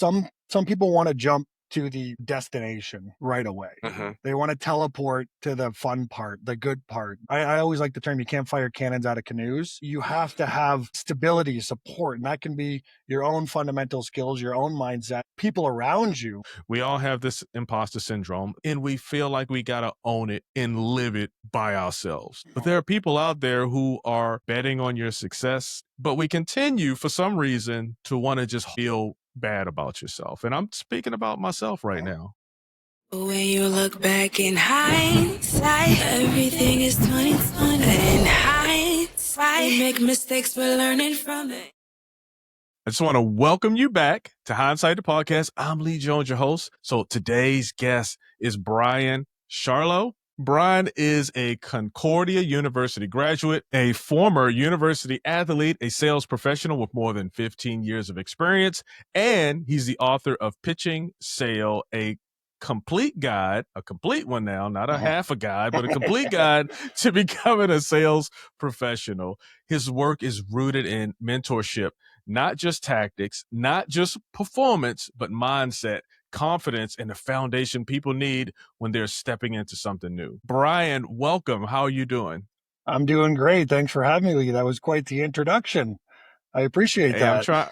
some people want to jump to the destination right away. Mhm. They want to teleport to the fun part, the good part. I always like the term, you can't fire cannons out of canoes. You have to have stability, support, and that can be your own fundamental skills, your own mindset, people around you. We all have this imposter syndrome, and we feel like we got to own it and live it by ourselves. But there are people out there who are betting on your success, but we continue for some reason to want to just feel bad about yourself. And I'm speaking about myself right now. When you look back in hindsight, everything is 2020. In hindsight, we make mistakes, we're learning from it. I just want to welcome you back to Hindsight the Podcast. I'm Lee Jones, your host. So today's guest is Brian Charleau. Brian is a Concordia University graduate, a former university athlete, a sales professional with more than 15 years of experience, and he's the author of Pitching Sale, a complete guide, a complete one now, not a half a guide, but a complete guide to becoming a sales professional. His work is rooted in mentorship, not just tactics, not just performance, but mindset, confidence, and the foundation people need when they're stepping into something new. Brian, welcome. How are you doing? I'm doing great. Thanks for having me, Lee. That was quite the introduction. I appreciate Hey, I'm that. trying.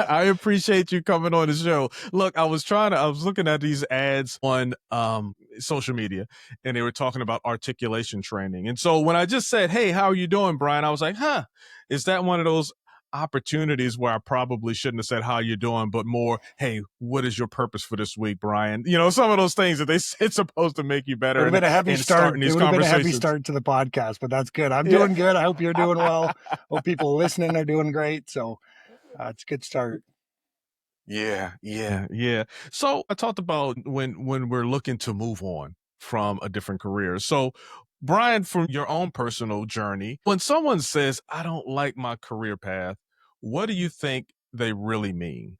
I appreciate you coming on the show. Look, I was looking at these ads on social media, and they were talking about articulation training. And so when I just said, "Hey, how are you doing, Brian?" I was like, is that one of those opportunities where I probably shouldn't have said how you doing, but more, hey, what is your purpose for this week, Brian? You know, some of those things that it's supposed to make you better. It would have been a heavy start. It would have been a heavy start to the podcast, but that's good. I'm doing good. I hope you're doing well. Hope people listening are doing great. So it's a good start. Yeah. So I talked about when we're looking to move on from a different career. So Brian, from your own personal journey, when someone says, I don't like my career path, what do you think they really mean?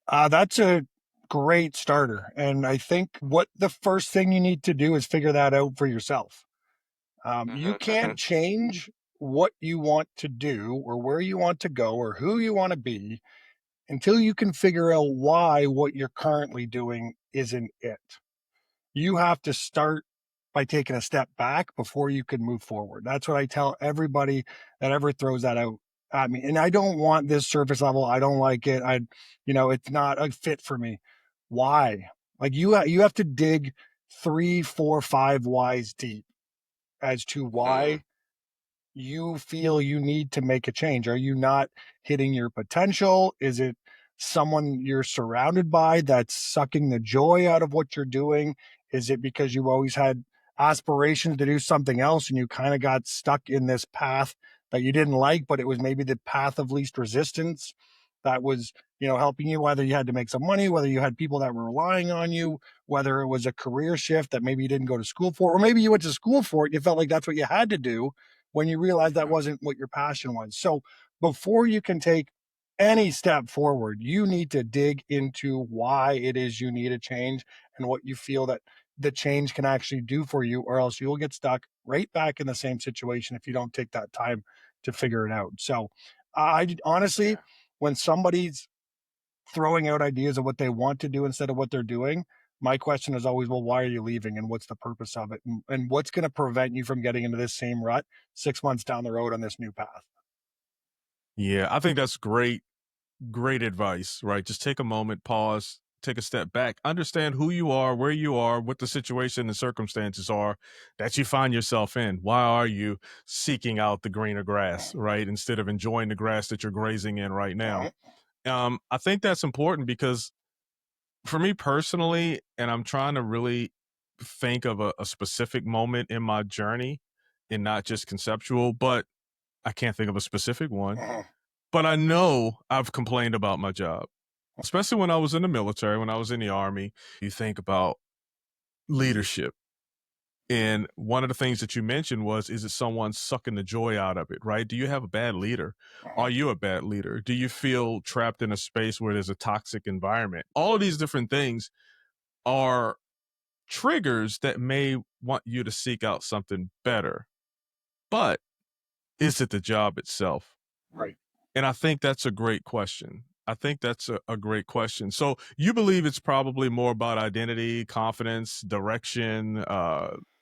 That's a great starter. And I think what the first thing you need to do is figure that out for yourself. You can't change what you want to do or where you want to go or who you want to be until you can figure out why what you're currently doing isn't it. You have to start by taking a step back before you can move forward. That's what I tell everybody that ever throws that out at me. And I don't want this surface level. I don't like it. It's not a fit for me. Why? Like you have to dig 3, 4, 5 whys deep as to why you feel you need to make a change. Are you not hitting your potential? Is it someone you're surrounded by that's sucking the joy out of what you're doing? Is it because you always had aspirations to do something else and you kind of got stuck in this path that you didn't like, but it was maybe the path of least resistance that was, helping you, whether you had to make some money, whether you had people that were relying on you, whether it was a career shift that maybe you didn't go to school for, or maybe you went to school for it. You felt like that's what you had to do when you realize that wasn't what your passion was. So before you can take any step forward, you need to dig into why it is you need a change and what you feel that the change can actually do for you, or else you'll get stuck right back in the same situation if you don't take that time to figure it out. So I honestly, when somebody's throwing out ideas of what they want to do instead of what they're doing, my question is always, well, why are you leaving and what's the purpose of it? And what's going to prevent you from getting into this same rut 6 months down the road on this new path? Yeah, I think that's great advice, right? Just take a moment, pause, take a step back, understand who you are, where you are, what the situation and circumstances are that you find yourself in. Why are you seeking out the greener grass, right? Instead of enjoying the grass that you're grazing in right now. I think that's important because for me personally, and I'm trying to really think of a specific moment in my journey and not just conceptual, but I can't think of a specific one. But I know I've complained about my job, especially when I was in the military, when I was in the Army. You think about leadership. And one of the things that you mentioned was, is it someone sucking the joy out of it, right? Do you have a bad leader? Are you a bad leader? Do you feel trapped in a space where there's a toxic environment? All of these different things are triggers that may want you to seek out something better. But is it the job itself? Right. And I think that's a great question. I think that's a great question. So you believe it's probably more about identity, confidence, direction,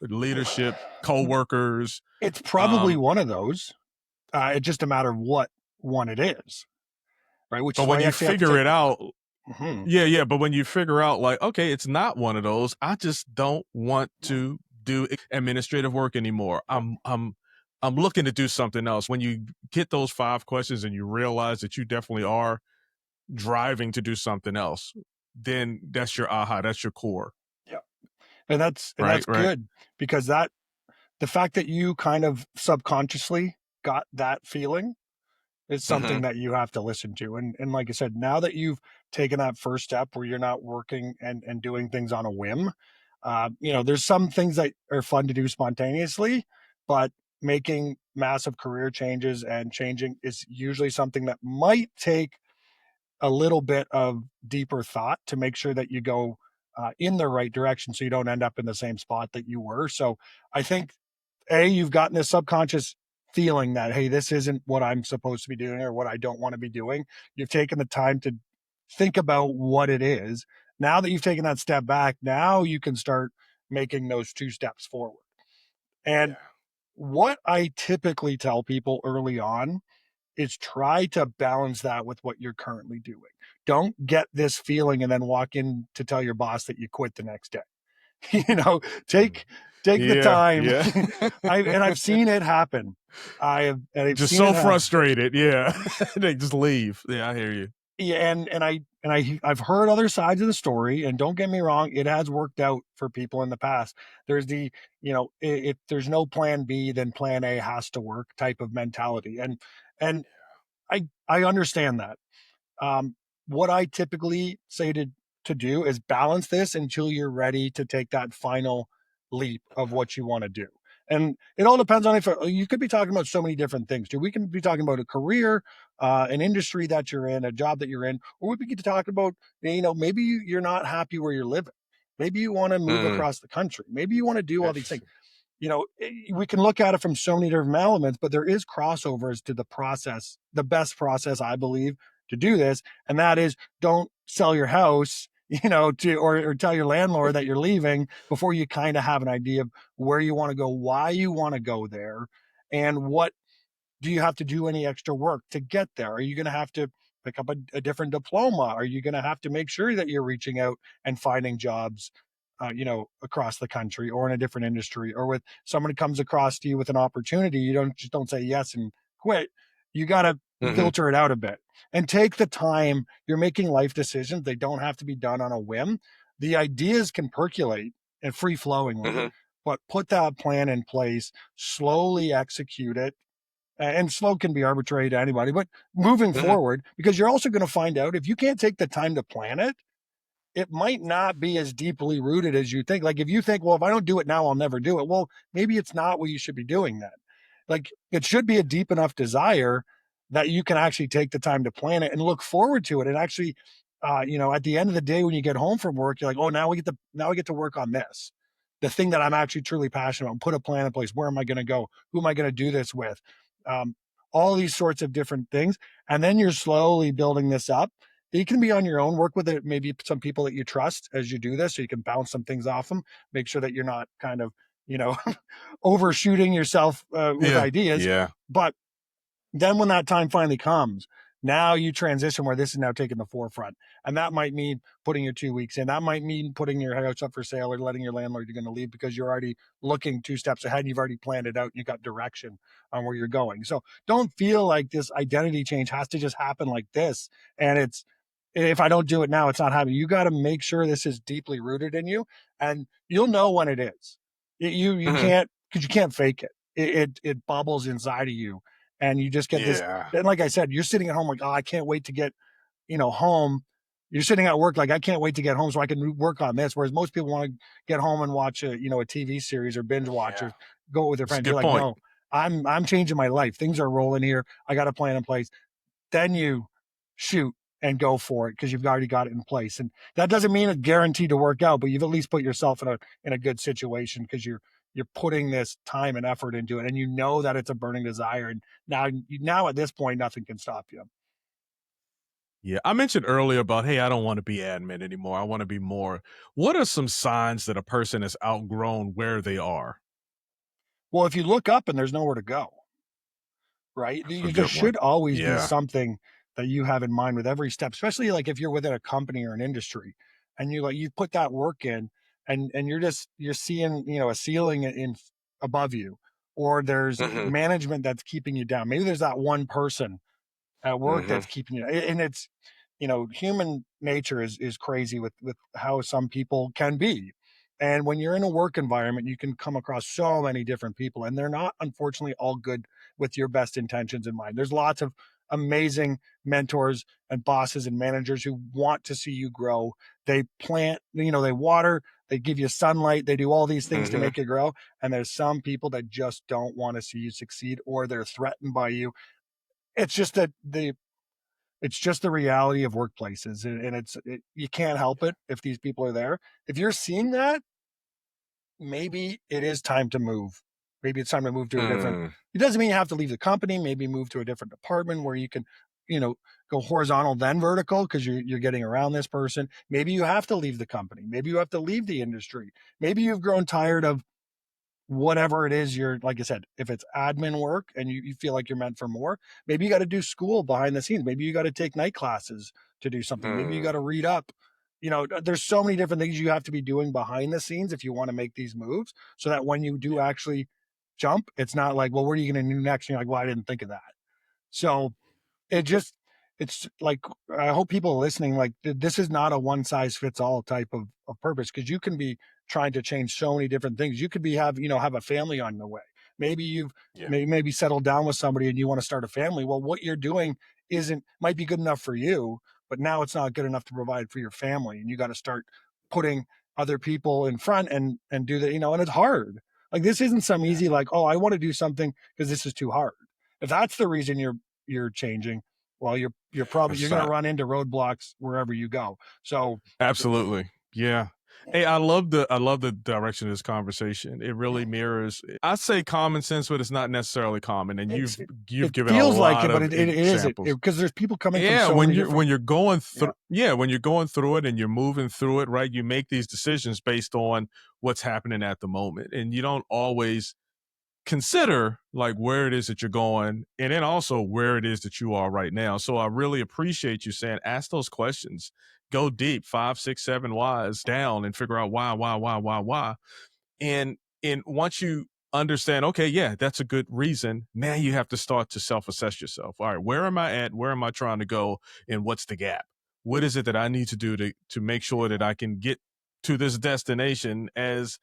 leadership, coworkers. It's probably Um, one of those. It's just a matter of what one it is, right? Which but is when why you you actually have to figure take it the time. out, Mhm. yeah. But when you figure out, like, okay, it's not one of those. I just don't want to do administrative work anymore. I'm looking to do something else. When you get those 5 questions and you realize that you definitely are driving to do something else, then that's your aha. That's your core. Yeah. And that's Right. Right. good, because that the fact that you kind of subconsciously got that feeling is Mm-hmm. something that you have to listen to. And like I said, now that you've taken that first step where you're not working and doing things on a whim, there's some things that are fun to do spontaneously, but making massive career changes and changing is usually something that might take a little bit of deeper thought to make sure that you go in the right direction so you don't end up in the same spot that you were. So I think you've gotten this subconscious feeling that, hey, this isn't what I'm supposed to be doing or what I don't want to be doing. You've taken the time to think about what it is. Now that you've taken that step back, now you can start making those 2 steps forward. And Yeah. what I typically tell people early on is try to balance that with what you're currently doing. Don't get this feeling and then walk in to tell your boss that you quit the next day. you know, Mm. take the Yeah. time. Yeah. I've seen it happen. I've Just seen it so happen. frustrated. Yeah. They just leave. Yeah, I hear you. Yeah, I've heard other sides of the story, and don't get me wrong, it has worked out for people in the past. There's if there's no plan B, then plan A has to work type of mentality, and I understand that. Um, what I typically say to do is balance this until you're ready to take that final leap of what you want to do. And it all depends on if you could be talking about so many different things too. We can be talking about a career, an industry that you're in, a job that you're in, or we could talk about, maybe you're not happy where you're living. Maybe you want to move Mm, across the country. Maybe you want to do all these things. interesting. We can look at it from so many different elements, but there is crossovers to the process, the best process, I believe, to do this. And that is, don't sell your house, or tell your landlord that you're leaving before you kind of have an idea of where you want to go, why you want to go there, and what do you have to do any extra work to get there? Are you going to have to pick up a different diploma? Are you going to have to make sure that you're reaching out and finding jobs, across the country or in a different industry? Or with someone comes across to you with an opportunity, you don't say yes and quit. You got to Hmm. filter it out a bit and take the time. You're making life decisions. They don't have to be done on a whim. The ideas can percolate and free flowingly, Hmm. but put that plan in place, slowly execute it, and slow can be arbitrary to anybody, but moving Hmm. forward, because you're also going to find out if you can't take the time to plan it, it might not be as deeply rooted as you think. Like if you think, well, if I don't do it now, I'll never do it. Well, maybe it's not what you should be doing then. Like it should be a deep enough desire that you can actually take the time to plan it and look forward to it. And actually, at the end of the day, when you get home from work, you're like, oh, now we get to work on this, the thing that I'm actually truly passionate about. Put a plan in place. Where am I going to go? Who am I going to do this with? Um, all these sorts of different things, and then you're slowly building this up. You can be on your own, work with it, maybe some people that you trust as you do this, so you can bounce some things off them, make sure that you're not kind of, you know, overshooting yourself with Yeah. ideas. Yeah. But then when that time finally comes, now you transition where this is now taking the forefront. And that might mean putting your 2 weeks in. That might mean putting your house up for sale or letting your landlord you're going to leave because you're already looking 2 steps ahead and you've already planned it out and you got direction on where you're going. So don't feel like this identity change has to just happen like this. And it's, if I don't do it now, it's not happening. You got to make sure this is deeply rooted in you, and you'll know when it is. You Hmm. can't, because you can't fake it. It bubbles inside of you, and you just get this. Yeah. And like I said, you're sitting at home like, oh, I can't wait to get home. You're sitting at work like, I can't wait to get home so I can work on this. Whereas most people want to get home and watch a TV series or binge watch Yeah. or go with their That's a friends. You're good like, point. no, I'm changing my life. Things are rolling here. I got a plan in place. Then you shoot and go for it because you've already got it in place. And that doesn't mean it's guaranteed to work out, but you've at least put yourself in a good situation because you're putting this time and effort into it, and you know that it's a burning desire. And now at this point, nothing can stop you. Yeah, I mentioned earlier about, hey, I don't want to be admin anymore. I want to be more. What are some signs that a person has outgrown where they are? Well, if you look up and there's nowhere to go, right? That's a There good one. should always be Yeah. something that you have in mind with every step, especially like if you're within a company or an industry and you put that work in and you're seeing, a ceiling in above you, or there's Mhm. management that's keeping you down. Maybe there's that one person at work Mhm. that's keeping you, and it's, human nature is crazy with how some people can be. And when you're in a work environment, you can come across so many different people, and they're not, unfortunately, all good with your best intentions in mind. There's lots of amazing mentors and bosses and managers who want to see you grow. They plant, they water, they give you sunlight, they do all these things to Mhm. make you grow. And there's some people that just don't want to see you succeed, or they're threatened by you. It's just that it's just the reality of workplaces, and you can't help Yeah. it if these people are there. If you're seeing that, maybe it is time to move. Maybe it's time to move to a different. Mm. It doesn't mean you have to leave the company. Maybe move to a different department where you can, you know, go horizontal then vertical because you're getting around this person. Maybe you have to leave the company. Maybe you have to leave the industry. Maybe you've grown tired of whatever it is you're, like I said, if it's admin work and you feel like you're meant for more, maybe you got to do school behind the scenes. Maybe you got to take night classes to do something. Maybe you got to Mm. read up. There's so many different things you have to be doing behind the scenes if you want to make these moves, so that when you do Yeah. actually jump, it's not like, well, what are you going to do next? And you're like, well, I didn't think of that. So it just it's like, I hope people listening, like, this is not a one size fits all type of purpose, because you can be trying to change so many different things. You could be have a family on the way. Maybe you've Yeah. maybe settled down with somebody and you want to start a family. Well, what you're doing isn't might be good enough for you, but now it's not good enough to provide for your family, and you got to start putting other people in front and do that. And it's hard. Like, this isn't some Yeah. easy, like, oh, I want to do something because this is too hard. If that's the reason you're changing, well, you're probably you're going to 100%. run into roadblocks wherever you go. So Absolutely. Yeah. Hey, I love the direction of this conversation. It really mirrors, I say common sense, but it's not necessarily common. And it's you've it given a feels like it, lot but of it isn't, examples. because there's people coming from Yeah, so when many you're different. when you're going Yeah, through yeah, when you're going through it and you're moving through it, right? You make these decisions based on what's happening at the moment. And you don't always consider like where it is that you're going and then also where it is that you are right now. So I really appreciate you saying ask those questions, go deep, 5 6 7 whys down and figure out why. And once you understand, okay, yeah, that's a good reason, now you have to start to self-assess yourself. All right, where am I at, where am I trying to go, and what's the gap? What is it that I need to do to make sure that I can get to this destination as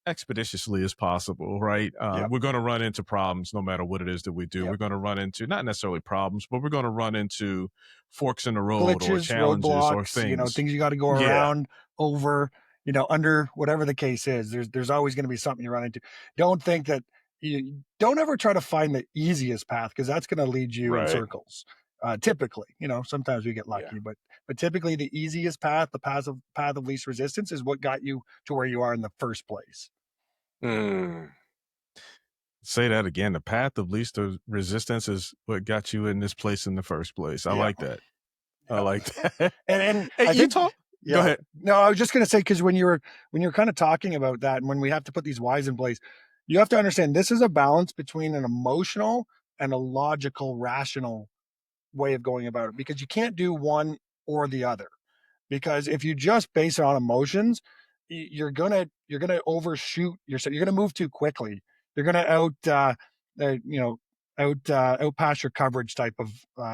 expeditiously as possible, right? yeah, We're going to run into problems no matter what it is that we do. yeah. We're going to run into not necessarily problems, but we're going to run into forks in the road or Glitches, challenges or roadblocks, things. things you got to go Yeah, around, over, under, whatever the case is. There's always going to be something you run into. Don't think that you don't ever try to find the easiest path, because that's going to lead you in Right. circles. Typically, sometimes we get Yeah. lucky, but typically the easiest path, the path of least resistance, is what got you to where you are in the first place. Mm. say that again. The path of least resistance is what got you in this place in the first place. I Yeah, like that. I yeah. like that. And Hey, I you think, talk. Go yeah. ahead. No, I was just gonna say, because when you're kind of talking about that, and when we have to put these whys in place, you have to understand this is a balance between an emotional and a logical, rational way of going about it, because you can't do one or the other. Because if you just base it on emotions, you're gonna overshoot yourself. You're gonna move too quickly. You're gonna uh, you know out pass your coverage type of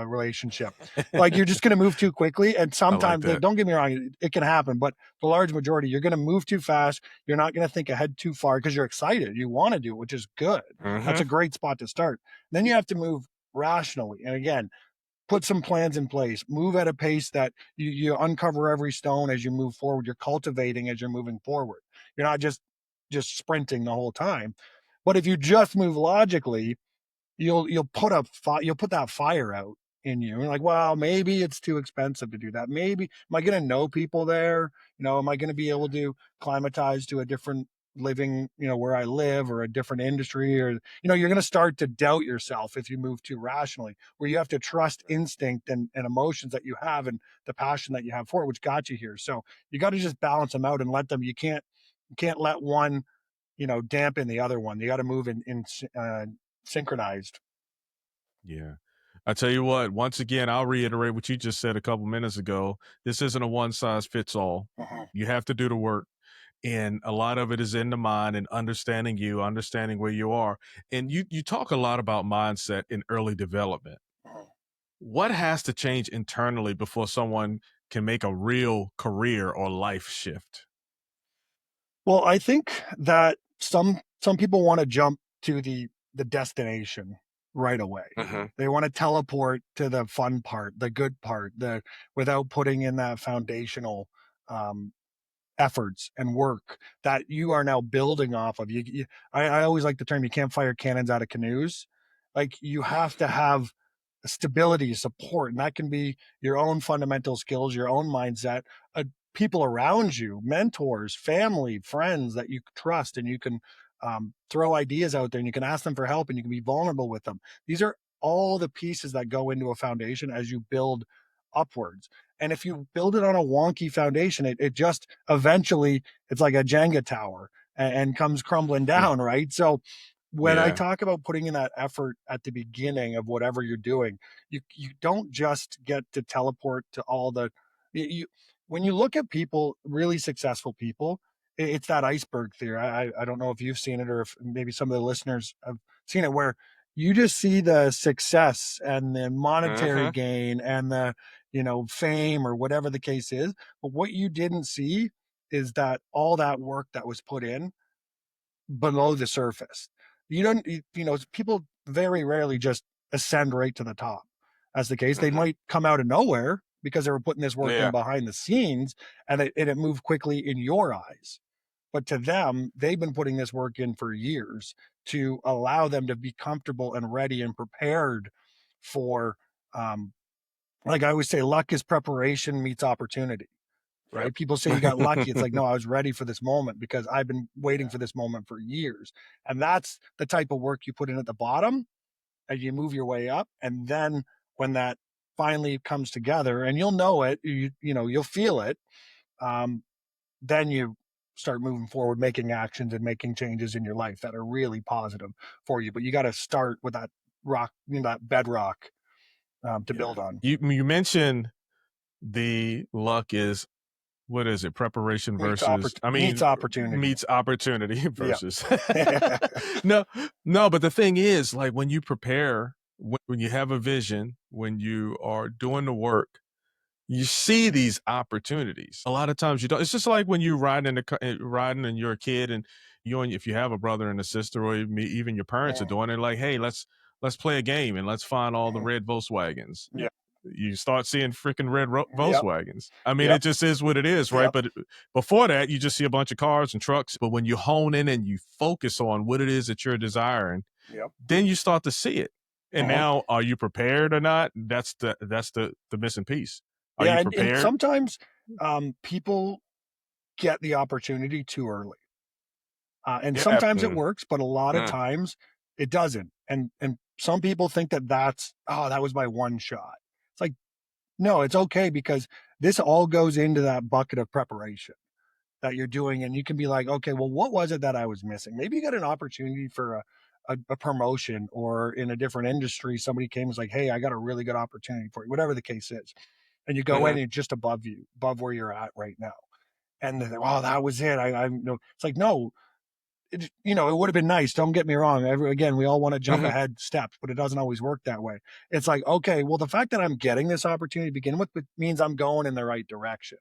relationship. Like, you're just gonna move too quickly, and I like sometimes, that. don't get me wrong, it can happen, but the large majority, you're gonna move too fast. You're not gonna think ahead too far because you're excited. You want to do it, which is good. That's Mhm. a great spot to start. Then you have to move rationally, and again, put some plans in place, move at a pace that you uncover every stone as you move forward. You're cultivating as you're moving forward. You're not just sprinting the whole time. But if you just move logically, you'll put that fire out in you. You're like, well, maybe it's too expensive to do that. Maybe, am I going to know people there? Am I going to be able to climatize to a different living, where I live, or a different industry, or, you're going to start to doubt yourself if you move too rationally, where you have to trust instinct and emotions that you have and the passion that you have for it, which got you here. So you got to just balance them out and let them, you can't let one, dampen the other one. You got to move in synchronized. Yeah. I tell you what, once again, I'll reiterate what you just said a couple minutes ago. This isn't a one size fits all. You have to do the work. And a lot of it is in the mind and understanding you, understanding where you are. And you talk a lot about mindset in early development. What has to change internally before someone can make a real career or life shift? Well, I think that some people want to jump to the destination right away. They want to teleport to the fun part, the good part, without putting in that foundational um, efforts and work that you are now building off of. I always like the term, you can't fire cannons out of canoes. Like, you have to have stability, support, and that can be your own fundamental skills, your own mindset, people around you, mentors, family, friends that you trust, and you can throw ideas out there, and you can ask them for help, and you can be vulnerable with them. These are all the pieces that go into a foundation as you build upwards. And if you build it on a wonky foundation, it just eventually, it's like a Jenga tower, and comes crumbling down, right? So when I talk about putting in that effort at the beginning of whatever you're doing, you don't just get to teleport to all the you when you look at people, really successful people, it's that iceberg theory. I don't know if you've seen it, or if maybe some of the listeners have seen it, where you just see the success and the monetary gain and the fame, or whatever the case is. But what you didn't see is that all that work that was put in below the surface. You don't, people very rarely just ascend right to the top. As the case, they might come out of nowhere because they were putting this work in behind the scenes, and it moved quickly in your eyes. But to them, they've been putting this work in for years to allow them to be comfortable and ready and prepared for, like I always say, luck is preparation meets opportunity. Right? People say you got lucky. It's like, no, I was ready for this moment because I've been waiting for this moment for years. And that's the type of work you put in at the bottom, and you move your way up. And then when that finally comes together, and you'll know it, you'll feel it. Then you start moving forward, making actions and making changes in your life that are really positive for you. But you got to start with that rock, that bedrock to build on. You mentioned the luck is, what is it? Preparation versus, meets opportunity. Meets opportunity versus. No, but the thing is, like, when you prepare, when you have a vision, when you are doing the work, you see these opportunities. A lot of times you don't. It's just like when you riding and you're a kid, and if you have a brother and a sister, or even your parents are doing it, like, hey, let's play a game and let's find all the red Volkswagens. Yeah. You start seeing freaking red Volkswagens. I mean, it just is what it is, right? But before that, you just see a bunch of cars and trucks. But when you hone in and you focus on what it is that you're desiring, then you start to see it. And now, are you prepared or not? That's the missing piece. Are you prepared? And sometimes people get the opportunity too early. And sometimes it works, but a lot of times it doesn't. And some people think that was my one shot. It's like, no, it's okay, because this all goes into that bucket of preparation that you're doing. And you can be like, okay, well, what was it that I was missing? Maybe you got an opportunity for a promotion, or in a different industry, somebody came and was like, hey, I got a really good opportunity for you, whatever the case is. And you go in and just above where you're at right now. And then, oh, that was it. It's like, no, it would have been nice. Don't get me wrong. Again, we all want to jump ahead steps, but it doesn't always work that way. It's like, okay, well, the fact that I'm getting this opportunity to begin with means I'm going in the right direction.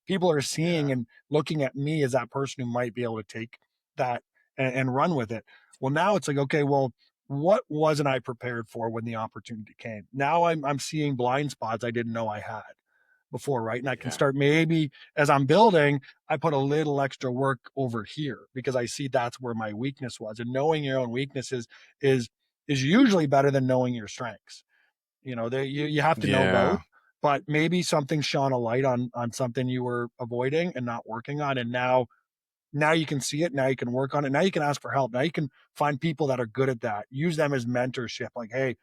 People are seeing and looking at me as that person who might be able to take that and run with it. Well, now it's like, okay, well, what wasn't I prepared for when the opportunity came? Now I'm seeing blind spots I didn't know I had before, right? And I can start, maybe as I'm building, I put a little extra work over here because I see that's where my weakness was. And knowing your own weaknesses is usually better than knowing your strengths. You have to know both, but maybe something shone a light on something you were avoiding and not working on, and now Now you can see it. Now you can work on it. Now you can ask for help. Now you can find people that are good at that. Use them as mentorship. Like, hey,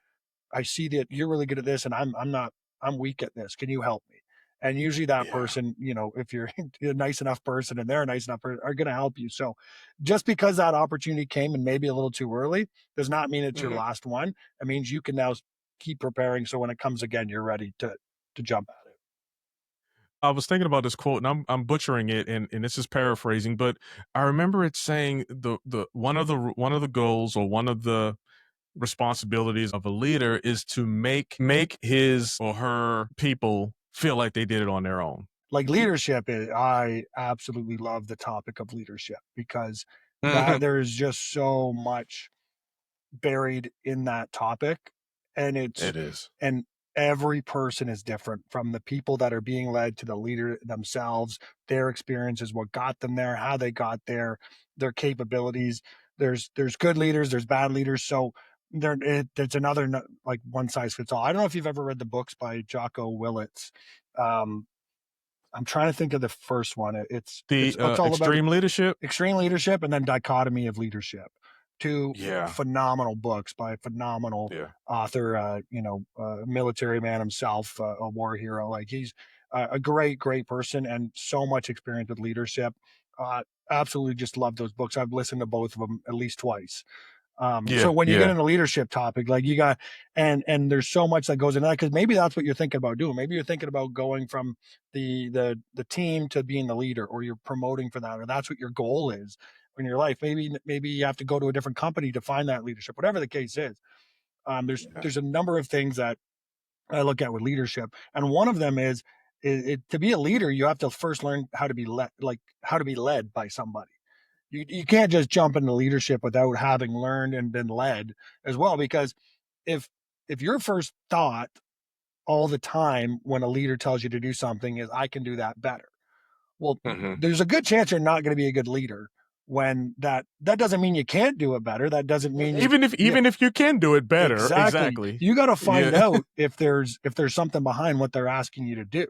I see that you're really good at this, and I'm weak at this. Can you help me? And usually that Yeah. person, if you're a nice enough person and they're a nice enough person, are going to help you. So just because that opportunity came and maybe a little too early does not mean it's your Mhm. last one. It means you can now keep preparing. So when it comes again, you're ready to jump at it. I was thinking about this quote, and I'm butchering it, and this is paraphrasing, but I remember it saying the one of the goals, or one of the responsibilities of a leader, is to make his or her people feel like they did it on their own. Like leadership, I absolutely love the topic of leadership because that Mhm. there's just so much buried in that topic, and It is. and every person is different, from the people that are being led to the leader themselves, their experiences, what got them there, how they got there, their capabilities. There's good leaders, there's bad leaders. So there's another, like, one size fits all. I don't know if you've ever read the books by Jocko Willits. um I'm trying to think of the first one. The It's all about extreme leadership. extreme leadership and then dichotomy of leadership. Two Yeah. phenomenal books by a phenomenal Yeah. author, military man himself, a war hero. Like, he's a great, great person and so much experience with leadership. Uh, Absolutely just love those books. I've listened to both of them at least twice. So Yeah, when you get yeah, in a leadership topic, like, you got, and there's so much that goes into that, because maybe that's what you're thinking about doing. Maybe you're thinking about going from the team to being the leader, or you're promoting for that, or that's what your goal is in your life. Maybe you have to go to a different company to find that leadership, whatever the case is. Yeah. There's a number of things that I look at with leadership, and one of them is, to be a leader, you have to first learn how to be led, like how to be led by somebody. You can't just jump into leadership without having learned and been led as well, because if your first thought all the time when a leader tells you to do something is, I can do that better, well, Mhm. there's a good chance you're not going to be a good leader. When that doesn't mean you can't do it better. That doesn't mean you, yeah, even if you can do it better, exactly. exactly. You got to find Yeah, out if there's something behind what they're asking you to do,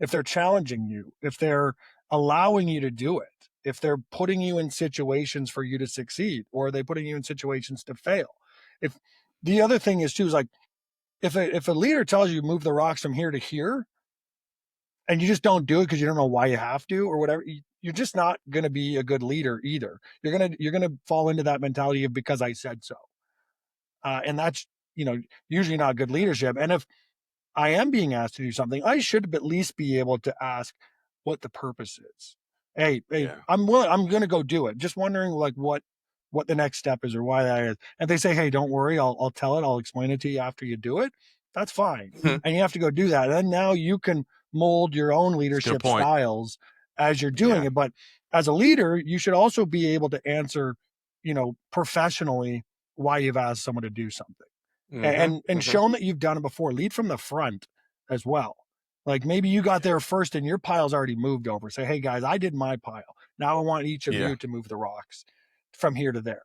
if they're challenging you, if they're allowing you to do it, if they're putting you in situations for you to succeed, or are they putting you in situations to fail? If the other thing is too, is like, if a leader tells you move the rocks from here to here, and you just don't do it because you don't know why you have to, or whatever, you're just not going to be a good leader either. You're gonna fall into that mentality of, because I said so, and that's, usually not good leadership. And if I am being asked to do something, I should at least be able to ask what the purpose is. Hey, Yeah. I'm willing. I'm going to go do it. Just wondering, like, what the next step is, or why that is. And they say, hey, don't worry, I'll tell it. I'll explain it to you after you do it. That's fine. Mhm. And you have to go do that. And then now you can mold your own it's a good leadership point. styles as you're doing Yeah. it. But as a leader, you should also be able to answer, professionally, why you've asked someone to do something, Mhm. and Mhm. shown that you've done it before. Lead from the front as well. Like, maybe you got there first and your pile's already moved over. Say, hey guys, I did my pile. Now I want each of Yeah, you to move the rocks from here to there.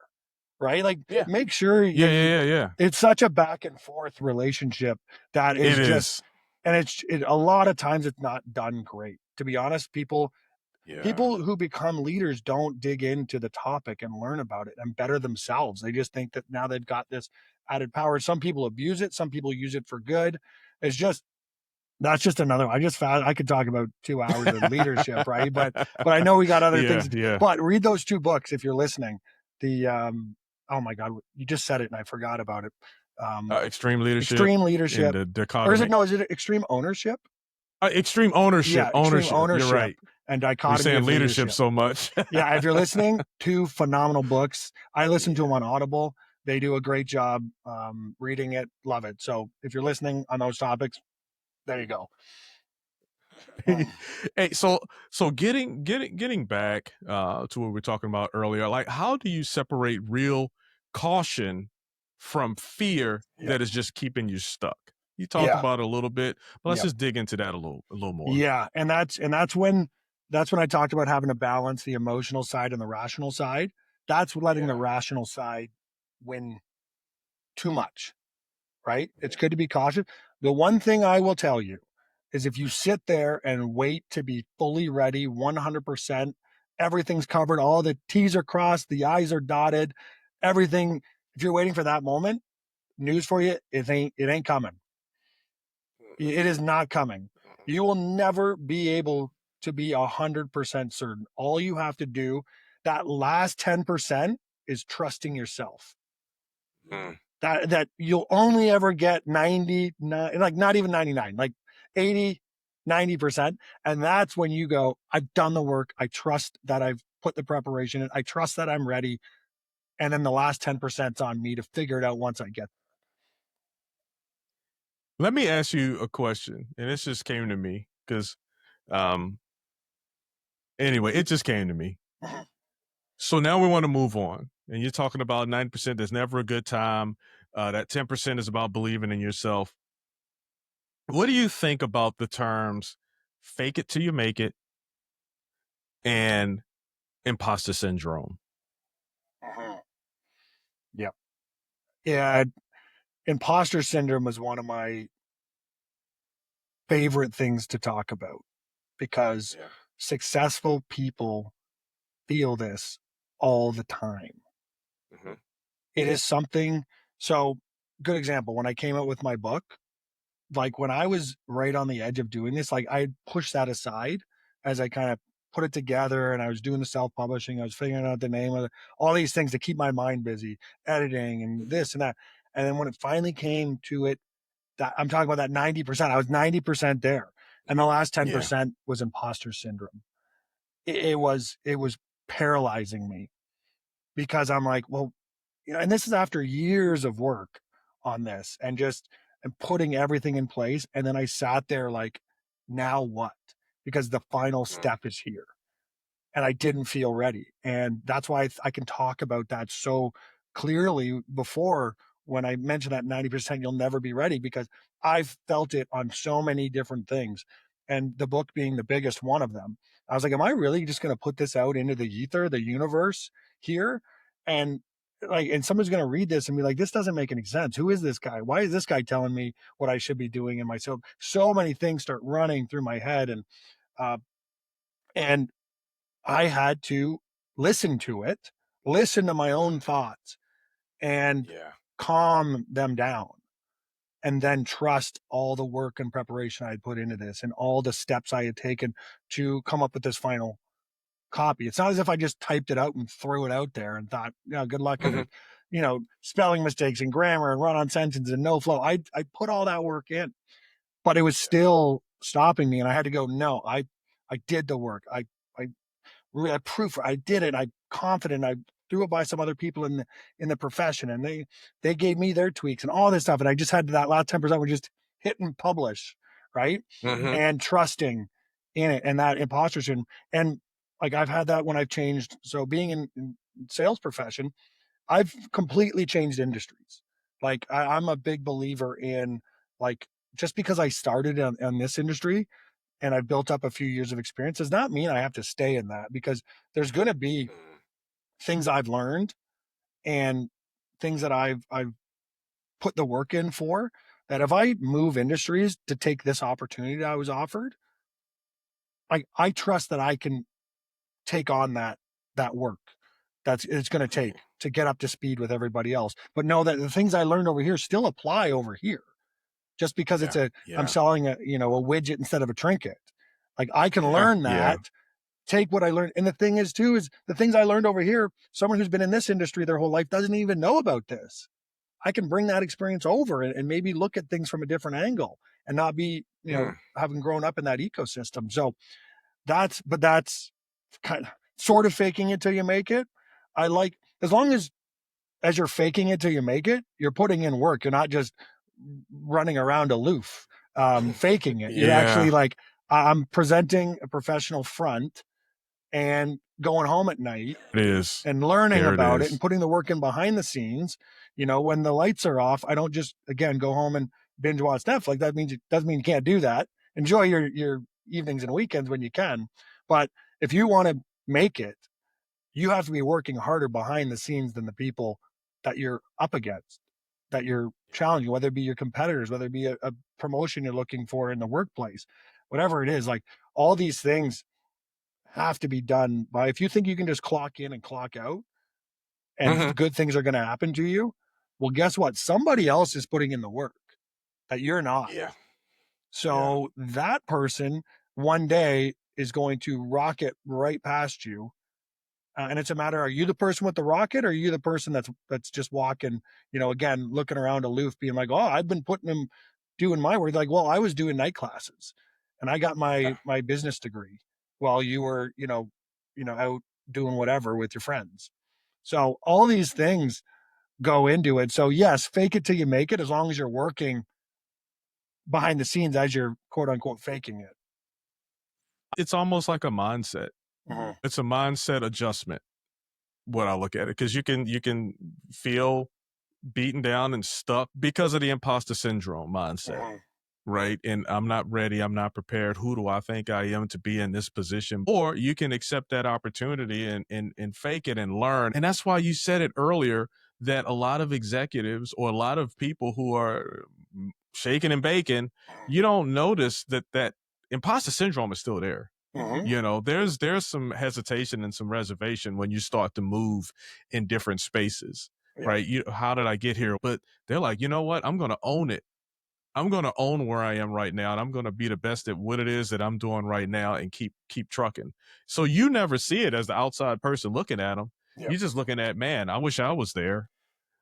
Right? Like, Yeah. make sure yeah, yeah, yeah, yeah. it's such a back and forth relationship that is It just, is. and a lot of times it's not done great. To be honest, Yeah. people who become leaders don't dig into the topic and learn about it and better themselves. They just think that now they've got this added power. Some people abuse it, some people use it for good. It's just, that's just another, I just found I could talk about 2 hours of leadership, right? But I know we got other Yeah, things. yeah. But read those two books if you're listening. The Oh my God, you just said it and I forgot about it. Extreme leadership Extreme and leadership, the or is it, dichotomy. no? Is it extreme ownership? Extreme ownership. Yeah, extreme You're ownership right. and We're dichotomy saying of leadership leadership. so much. Yeah, if you're listening, two phenomenal books. I listen to Yeah. them on Audible. They do a great job reading it. Love it. So if you're listening on those topics, there you go. Hey, so getting back to what we were talking about earlier, like, how do you separate real caution from fear Yeah. that is just keeping you stuck? You talked Yeah. about it a little bit, but let's Yep. just dig into that a little more. Yeah. And that's when I talked about having to balance the emotional side and the rational side. That's letting the Yeah. rational side win too much, right? It's good to be cautious. The one thing I will tell you is, if you sit there and wait to be fully ready 100%, everything's covered, all the T's are crossed, the I's are dotted, everything. If you're waiting for that moment, news for you, it ain't coming. It is not coming. You will never be able to be 100% certain. All you have to do, that last 10%, is trusting yourself. That you'll only ever get 99, like not even 99, like 80, 90%. And that's when you go, I've done the work. I trust that I've put the preparation in. I trust that I'm ready. And then the last 10% is on me to figure it out once I get. Let me ask you a question. And this just came to me because, anyway, it just came to me. So now we want to move on. And you're talking about 90%. There's never a good time. That 10% is about believing in yourself. What do you think about the terms fake it till you make it and imposter syndrome? Yeah. Yeah. Imposter syndrome is one of my favorite things to talk about because successful people feel this all the time. It is something. So, good example, when I came out with my book, like when I was right on the edge of doing this, like I pushed that aside as I kind of put it together and I was doing the self-publishing. I was figuring out the name of it, all these things to keep my mind busy, editing and this and that. And then when it finally came to it, that I'm talking about that 90%, I was 90% there. And the last 10% was imposter syndrome. It was paralyzing me because I'm like, well, and this is after years of work on this and putting everything in place. And then I sat there like, now what? Because the final step is here and I didn't feel ready. And that's why I can talk about that so clearly before when I mentioned that 90% you'll never be ready, because I've felt it on so many different things. And the book being the biggest one of them. I was like, am I really just going to put this out into the ether, the universe here? And and someone's going to read this and be like, this doesn't make any sense. Who is this guy? Why is this guy telling me what I should be doing in myself? So many things start running through my head. And I had to listen to it, listen to my own thoughts and calm them down. And then trust all the work and preparation I had put into this and all the steps I had taken to come up with this final copy. It's not as if I just typed it out and threw it out there and thought, good luck with it. Spelling mistakes and grammar and run-on sentence and no flow. I put all that work in, but it was still stopping me. And I had to go, no, I did the work. I proof. I did it. I'm confident. I threw it by some other people in the profession, and they gave me their tweaks and all this stuff. And I just had that last 10% would just hit and publish, right? And trusting in it and that imposter syndrome. And like I've had that when I've changed. So being in sales profession, I've completely changed industries. Like I'm a big believer in like just because I started in this industry and I've built up a few years of experience does not mean I have to stay in that, because there's going to be things I've learned and things that I've put the work in for, that if I move industries to take this opportunity that I was offered, I trust that I can take on that work it's going to take to get up to speed with everybody else. But know that the things I learned over here still apply over here. Just because I'm selling a widget instead of a trinket. Like I can learn that, take what I learned. And the thing is too, is the things I learned over here, someone who's been in this industry their whole life doesn't even know about this. I can bring that experience over and maybe look at things from a different angle and not be, having grown up in that ecosystem. So that's kind of sort of faking it till you make it. I like, as long as you're faking it till you make it, you're putting in work. You're not just running around aloof, faking it. You're actually like, I'm presenting a professional front and going home at night and learning about it and putting the work in behind the scenes. When the lights are off, I don't just, again, go home and binge watch Netflix. That means, it doesn't mean you can't do that. Enjoy your evenings and weekends when you can. But if you want to make it, you have to be working harder behind the scenes than the people that you're up against, that you're challenging, whether it be your competitors, whether it be a promotion you're looking for in the workplace, whatever it is. Like all these things have to be done by, if you think you can just clock in and clock out and good things are going to happen to you, well, guess what? Somebody else is putting in the work that you're not. Yeah. So that person one day is going to rocket right past you. And it's a matter, are you the person with the rocket, or are you the person that's just walking, again, looking around aloof, being like, oh, I've been putting them doing my work. Like, well, I was doing night classes and I got my business degree while you were, out doing whatever with your friends. So all these things go into it. So yes, fake it till you make it, as long as you're working behind the scenes as you're quote unquote faking it. It's almost like a mindset. It's a mindset adjustment, what I look at it, because you can feel beaten down and stuck because of the imposter syndrome mindset, right? And I'm not ready, I'm not prepared. Who do I think I am to be in this position? Or you can accept that opportunity and fake it and learn. And that's why you said it earlier, that a lot of executives or a lot of people who are shaking and baking, you don't notice that imposter syndrome is still there. There's some hesitation and some reservation when you start to move in different spaces, right? How did I get here? But they're like, you know what? I'm going to own it. I'm going to own where I am right now, and I'm going to be the best at what it is that I'm doing right now and keep trucking. So you never see it as the outside person looking at them. You're just looking at, man, I wish I was there.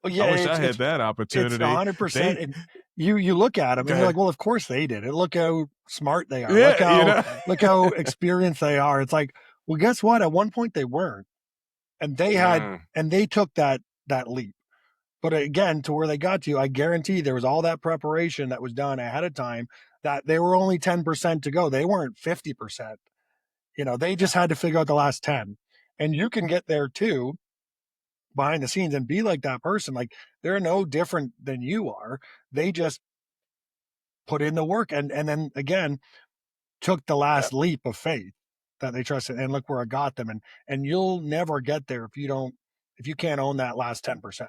Well, yeah, I wish I had that opportunity. It's 100%. And you look at them and you're like, well, of course they did it. Look how smart they are. Look how experienced they are. It's like, well, guess what? At one point they weren't, and they took that leap. But again, to where they got to, I guarantee there was all that preparation that was done ahead of time, that they were only 10% to go. They weren't 50%. They just had to figure out the last 10. And you can get there too, behind the scenes, and be like that person. Like, they're no different than you are. They just put in the work and then again took the last leap of faith that they trusted, and look where it got them. And you'll never get there if you can't own that last 10%.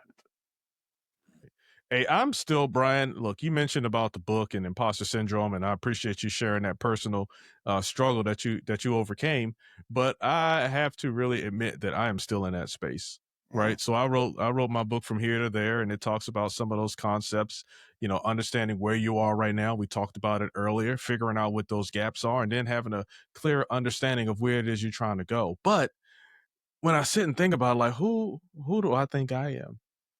Hey, I'm still, Brian, look, you mentioned about the book and imposter syndrome, and I appreciate you sharing that personal struggle that you overcame. But I have to really admit that I am still in that space, right? So I wrote my book From Here to There, and it talks about some of those concepts, understanding where you are right now. We talked about it earlier, figuring out what those gaps are, and then having a clear understanding of where it is you're trying to go. But when I sit and think about it, like, who do I think I am?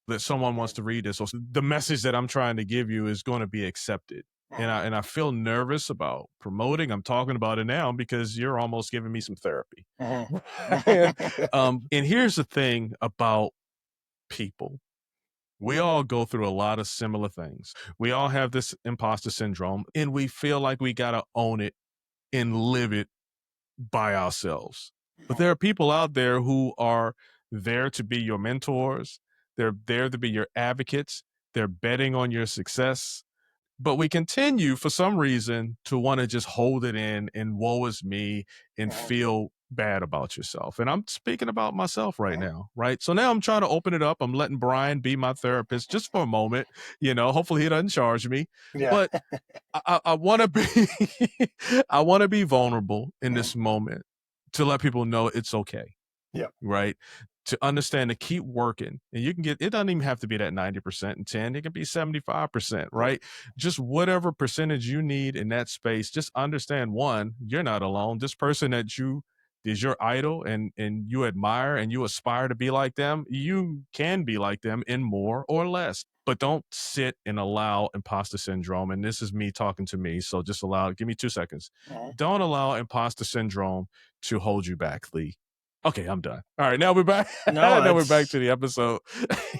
That someone wants to read this, or the message that I'm trying to give you is going to be accepted. And I feel nervous about promoting. I'm talking about it now because you're almost giving me some therapy. And here's the thing about people. We all go through a lot of similar things. We all have this imposter syndrome, and we feel like we got to own it and live it by ourselves. But there are people out there who are there to be your mentors. They're there to be your advocates. They're betting on your success. But we continue, for some reason, to want to just hold it in and woe is me and feel bad about yourself. And I'm speaking about myself right now, right? So now I'm trying to open it up. I'm letting Brian be my therapist just for a moment. Hopefully he doesn't charge me. But I want to be I want to be vulnerable in this moment to let people know it's okay. Right. To understand, to keep working, and it doesn't even have to be that 90% and 10, it can be 75%, right? Just whatever percentage you need in that space. Just understand, one, you're not alone. This person that is your idol and you admire and you aspire to be like them, you can be like them in more or less. But don't sit and allow imposter syndrome. And this is me talking to me. So just give me 2 seconds. Don't allow imposter syndrome to hold you back, Lee. Okay, I'm done. All right, now we're back. Now we're back to the episode.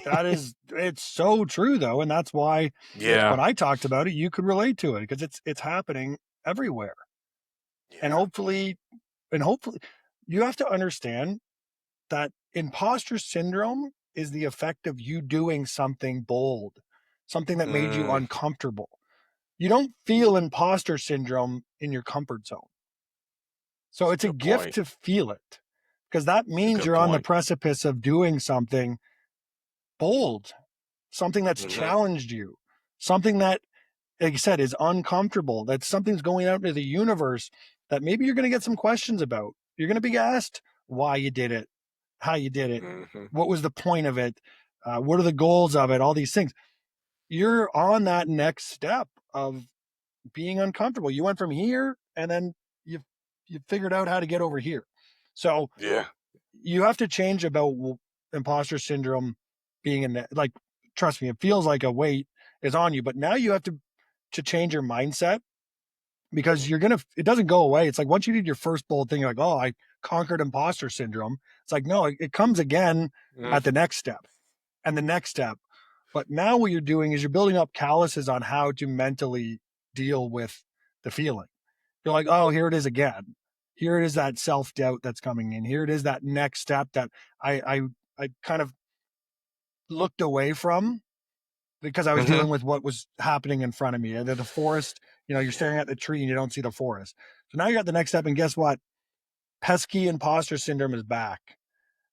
It's so true though. And that's why when I talked about it, you could relate to it, because it's happening everywhere. And hopefully you have to understand that imposter syndrome is the effect of you doing something bold, something that made you uncomfortable. You don't feel imposter syndrome in your comfort zone. So it's a gift to feel it, because that means you're on the precipice of doing something bold, something that's challenged you, something that, like you said, is uncomfortable, that something's going out into the universe that maybe you're going to get some questions about. You're going to be asked why you did it, how you did it, what was the point of it, what are the goals of it, all these things. You're on that next step of being uncomfortable. You went from here and then you figured out how to get over here. So you have to change about imposter syndrome being in that. Like, trust me, it feels like a weight is on you, but now you have to change your mindset, because it doesn't go away. It's like once you did your first bold thing, you're like, oh, I conquered imposter syndrome. It's like, no, it comes again at the next step and the next step. But now what you're doing is you're building up calluses on how to mentally deal with the feeling. You're like, oh, here it is again. Here it is, that self-doubt that's coming in. Here it is, that next step that I kind of looked away from because I was dealing with what was happening in front of me. The forest, you're staring at the tree and you don't see the forest. So now you got the next step, and guess what? Pesky imposter syndrome is back.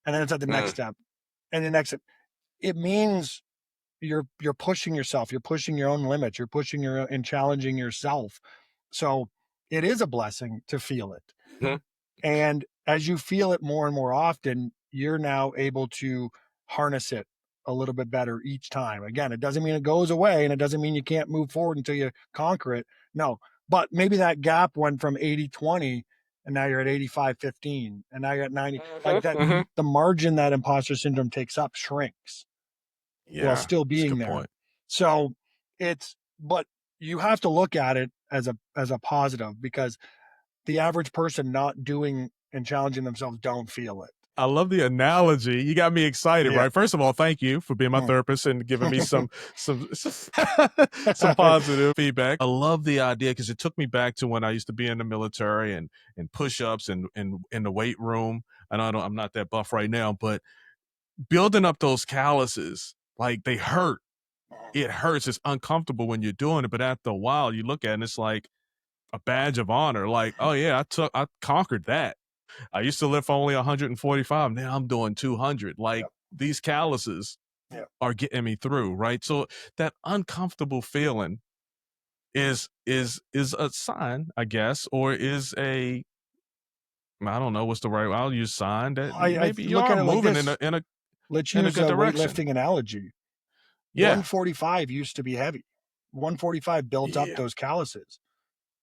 And then it's at the next step. And the next step. It means you're pushing yourself, you're pushing your own limits, you're pushing and challenging yourself. So it is a blessing to feel it. And as you feel it more and more often, you're now able to harness it a little bit better each time. Again, it doesn't mean it goes away, and it doesn't mean you can't move forward until you conquer it. No, but maybe that gap went from 80-20 and now you're at 85-15 and now you're at 90. Like that, the margin that imposter syndrome takes up shrinks while still being there. Point. So but you have to look at it as a positive, because the average person not doing and challenging themselves don't feel it. I love the analogy. You got me excited, right? First of all, thank you for being my therapist and giving me some positive feedback. I love the idea, because it took me back to when I used to be in the military and push-ups and in the weight room. And I'm not that buff right now, but building up those calluses, like, they hurt. It hurts. It's uncomfortable when you're doing it, but after a while, you look at it and it's like a badge of honor. Like, oh yeah, I conquered that. I used to lift only 145. Now I'm doing 200. Like, these calluses are getting me through, right? So that uncomfortable feeling is a sign, I guess, or is I don't know what's the right. I'll use sign that maybe you are moving in a. Let's use a weightlifting analogy. 145 used to be heavy. 145 built up those calluses.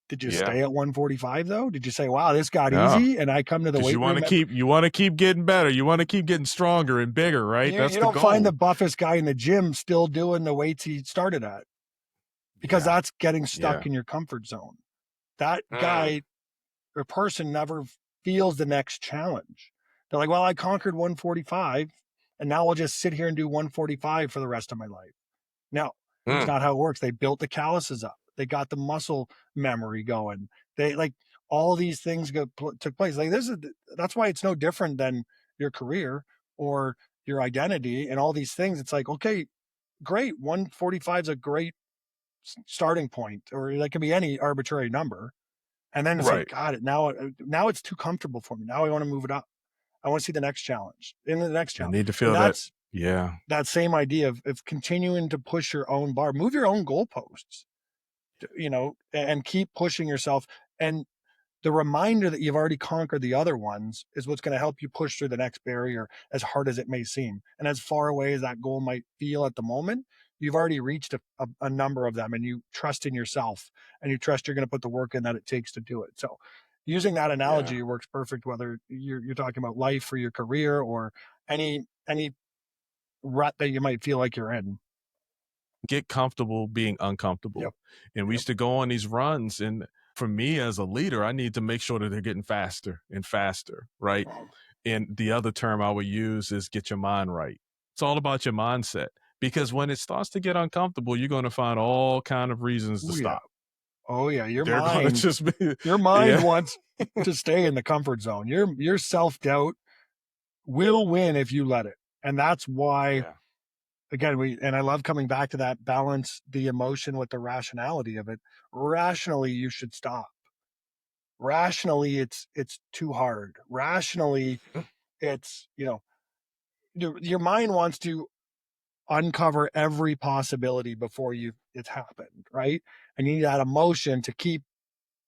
Did you stay at 145 though? Did you say, wow, this got easy and I come to the weight room? You want to keep getting better. You want to keep getting stronger and bigger, right? You don't find the buffest guy in the gym still doing the weights he started at, because that's getting stuck in your comfort zone. That guy or person never feels the next challenge. They're like, well, I conquered 145 and now I'll just sit here and do 145 for the rest of my life. No, it's not how it works. They built the calluses up. They got the muscle memory going. They all these things took place. Like, that's why it's no different than your career or your identity and all these things. It's like, okay, great. 145 is a great starting point, or that can be any arbitrary number. And then it's like, God, now it's too comfortable for me. Now I want to move it up. I want to see the next challenge. In the next challenge. I need to feel that. Yeah. That same idea of continuing to push your own bar, move your own goalposts, and keep pushing yourself. And the reminder that you've already conquered the other ones is what's going to help you push through the next barrier, as hard as it may seem. And as far away as that goal might feel at the moment, you've already reached a number of them, and you trust in yourself and you trust you're going to put the work in that it takes to do it. So using that analogy works perfect, whether you're talking about life or your career or any rut that you might feel like you're in. Get comfortable being uncomfortable. And we used to go on these runs, and for me as a leader, I need to make sure that they're getting faster and faster, right? And the other term I would use is get your mind right. It's all about your mindset, because when it starts to get uncomfortable, you're going to find all kind of reasons to stop. Oh yeah, your mind wants to stay in the comfort zone. Your self-doubt will win if you let it. And that's why again, and I love coming back to that balance, the emotion with the rationality of it. Rationally, you should stop. Rationally, it's too hard. Rationally, it's, your mind wants to uncover every possibility before it's happened, right? And you need that emotion to keep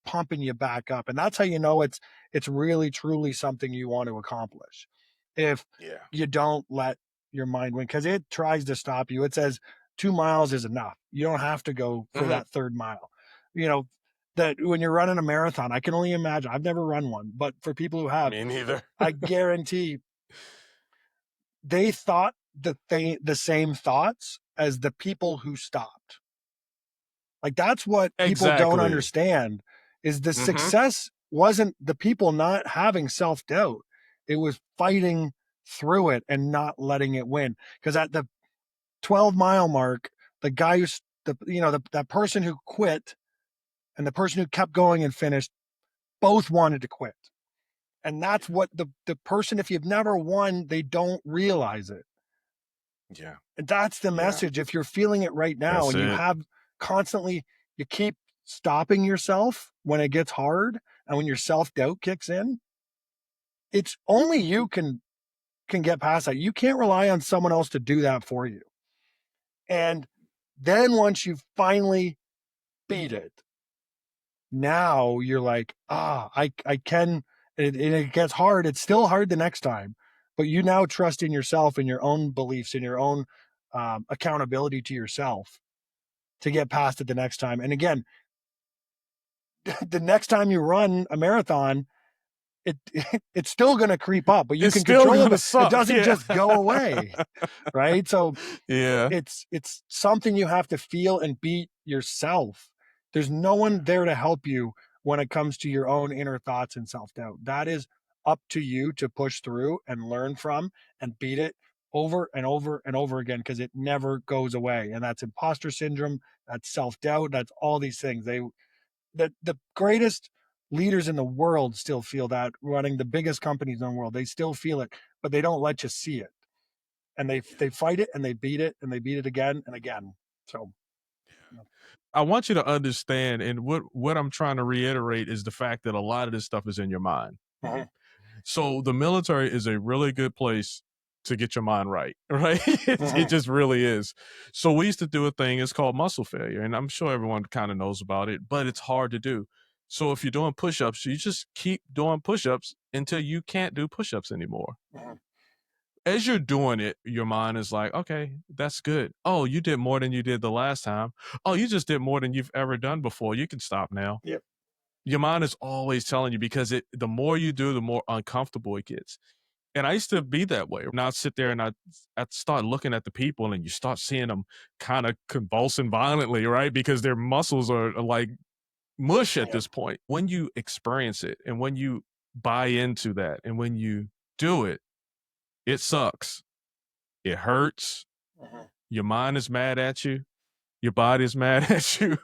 pumping you back up. And that's how you know it's really, truly something you want to accomplish. If you don't let your mind win, because it tries to stop you. It says 2 miles is enough. You don't have to go for that third mile. You know, that when you're running a marathon, I can only imagine. I've never run one, but for people who have, Me neither. I guarantee they thought the same thoughts as the people who stopped. Like, that's what people don't understand, is the success wasn't the people not having self-doubt. It was fighting through it and not letting it win. Because at the 12-mile mark, the guy who's that person who quit and the person who kept going and finished both wanted to quit. And that's what the person, if you've never won, they don't realize it. Yeah. And that's the message. If you're feeling it right now and you have constantly, you keep stopping yourself when it gets hard and when your self-doubt kicks in, it's only you can get past that. You can't rely on someone else to do that for you. And then once you finally beat it, now you're like, I can, and it gets hard. It's still hard the next time, but you now trust in yourself and your own beliefs and your own accountability to yourself to get past it the next time. And again, the next time you run a marathon, it's still going to creep up, but you can control it. It doesn't just go away, right? So it's something you have to feel and beat yourself. There's no one there to help you when it comes to your own inner thoughts and self-doubt. That is up to you to push through and learn from and beat it over and over and over again, because it never goes away. And that's imposter syndrome, that's self-doubt, that's all these things. The greatest leaders in the world still feel that, running the biggest companies in the world. They still feel it, but they don't let you see it. And they fight it and they beat it and they beat it again and again. So I want you to understand, and what I'm trying to reiterate is the fact that a lot of this stuff is in your mind. So the military is a really good place to get your mind right? It just really is. So we used to do a thing, it's called muscle failure, and I'm sure everyone kind of knows about it, but it's hard to do. So if you're doing push-ups, you just keep doing push-ups until you can't do push-ups anymore. As you're doing it, your mind is like, okay, that's good. Oh, you did more than you did the last time. Oh, you just did more than you've ever done before. You can stop now. Yep. Your mind is always telling you, because the more you do, the more uncomfortable it gets. And I used to be that way. And I'd sit there and I'd start looking at the people, and you start seeing them kind of convulsing violently, right? Because their muscles are like mush at this point. When you experience it and when you buy into that and when you do it, it sucks. It hurts. Your mind is mad at you. Your body is mad at you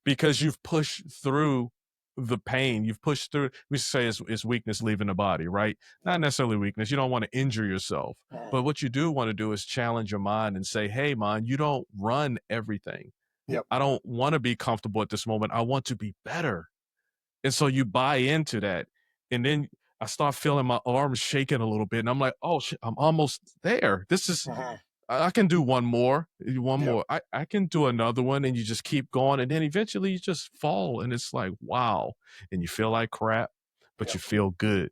because you've pushed through the pain. You've pushed through. We say it's weakness leaving the body, right? Not necessarily weakness. You don't want to injure yourself. But what you do want to do is challenge your mind and say, hey, mind, you don't run everything. Yep. I don't want to be comfortable at this moment. I want to be better. And so you buy into that. And then I start feeling my arms shaking a little bit. And I'm like, oh, shit, I'm almost there. This is, I can do one more. More. I can do another one. And you just keep going. And then eventually you just fall. And it's like, wow. And you feel like crap, but you feel good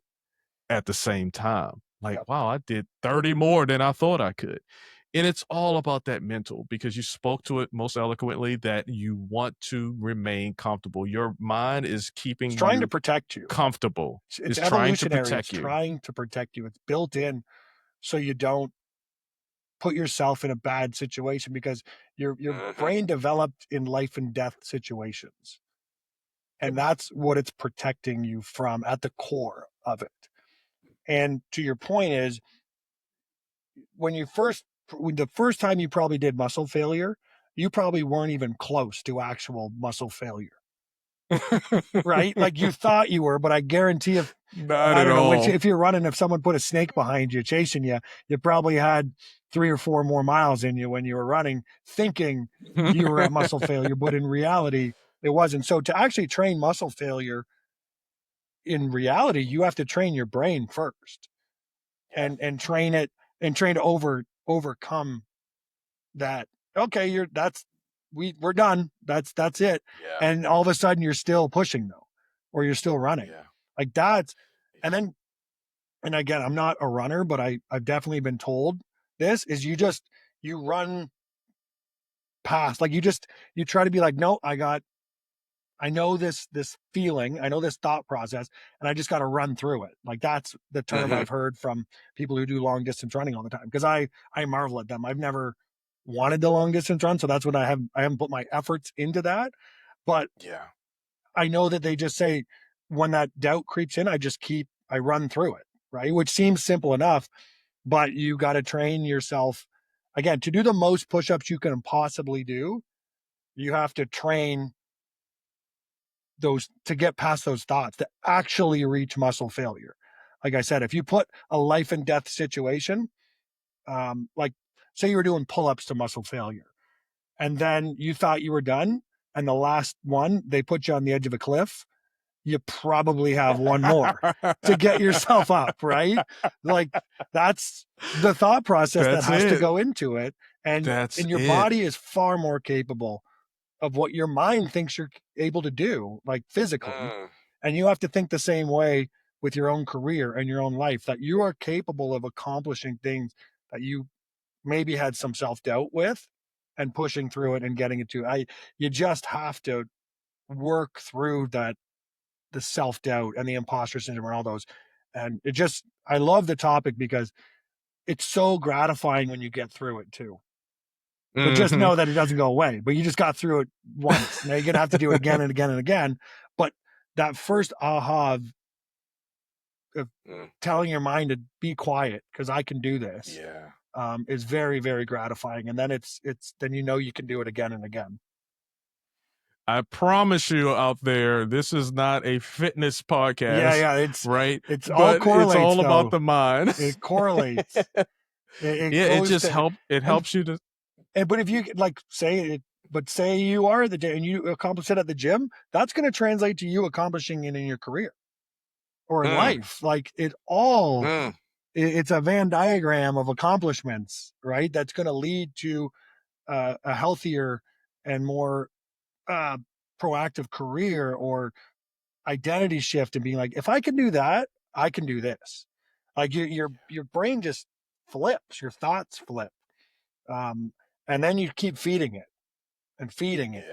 at the same time. Like, wow, I did 30 more than I thought I could. And it's all about that mental, because you spoke to it most eloquently, that you want to remain comfortable. Your mind is keeping it's trying to protect you comfortable. It's trying to protect you. It's trying to protect you. It's built in so you don't put yourself in a bad situation, because your brain developed in life and death situations. And that's what it's protecting you from at the core of it. And to your point is, when the first time you probably did muscle failure, you probably weren't even close to actual muscle failure. Right? Like, you thought you were, but I guarantee if you're running, if someone put a snake behind you chasing you, you probably had 3 or 4 more miles in you when you were running, thinking you were at muscle failure, but in reality, it wasn't. So to actually train muscle failure, in reality, you have to train your brain first and train it and train to overcome that. Okay, we're done. That's it. And all of a sudden you're still pushing though. or you're still running. Yeah. Like that's, and then, and again, I'm not a runner, but I've definitely been told this is you run past, like you try to be like, no, I know this feeling, I know this thought process, and I just got to run through it. Like that's the term I've heard from people who do long distance running all the time, because I marvel at them. I've never wanted the long distance run, so that's what I haven't put my efforts into that. But Yeah. I know that they just say when that doubt creeps in, I run through it, right? Which seems simple enough, but you got to train yourself again to do the most push-ups you can possibly do. You have to train those to get past those thoughts to actually reach muscle failure. Like I said, if you put a life and death situation, like say you were doing pull-ups to muscle failure, and then you thought you were done, and the last one they put you on the edge of a cliff, you probably have one more to get yourself up, right? Like that's the thought process that That's has to it. go into it, and That's your it. body is far more capable of what your mind thinks you're able to do, like physically. And you have to think the same way with your own career and your own life, that you are capable of accomplishing things that you maybe had some self-doubt with, and pushing through it and getting it to. You just have to work through that, the self-doubt and the imposter syndrome and all those. And I love the topic because it's so gratifying when you get through it too. But just know that it doesn't go away. But you just got through it once. Now you're gonna have to do it again and again and again. But that first aha of telling your mind to be quiet because I can do this, is very, very gratifying. And then then you can do it again and again. I promise you out there, this is not a fitness podcast. Yeah, it's right. It's all correlates. It's all though. about the mind. It correlates. It just helps you to. But if you say you are and you accomplish it at the gym, that's going to translate to you accomplishing it in your career or in life. Like it's a Venn diagram of accomplishments, right? That's going to lead to a healthier and more proactive career or identity shift, and being like, if I can do that, I can do this. Like your brain just flips, your thoughts flip. And then you keep feeding it and feeding it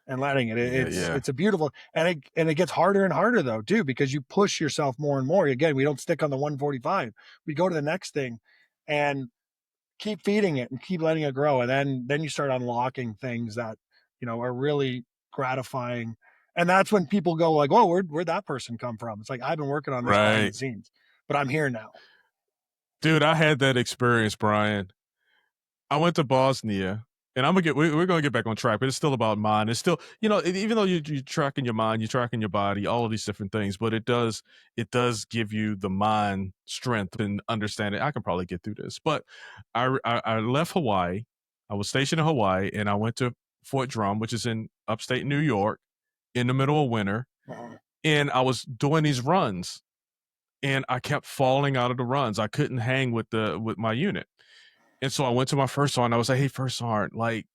and letting it. It's a beautiful, and it gets harder and harder though too, because you push yourself more and more. Again, we don't stick on the 145. We go to the next thing and keep feeding it and keep letting it grow. And then you start unlocking things that, are really gratifying. And that's when people go like, "Whoa, where'd that person come from?" It's like, I've been working on this behind the scenes, but I'm here now. Dude, I had that experience, Brian. I went to Bosnia, and we're gonna get back on track, but it's still about mind. It's still, even though you're tracking your mind, you're tracking your body, all of these different things, but it does give you the mind strength and understanding. I can probably get through this. But I left Hawaii. I was stationed in Hawaii, and I went to Fort Drum, which is in upstate New York, in the middle of winter, and I was doing these runs, and I kept falling out of the runs. I couldn't hang with my unit. And so I went to my first sergeant. I was like, "Hey, first sergeant, like,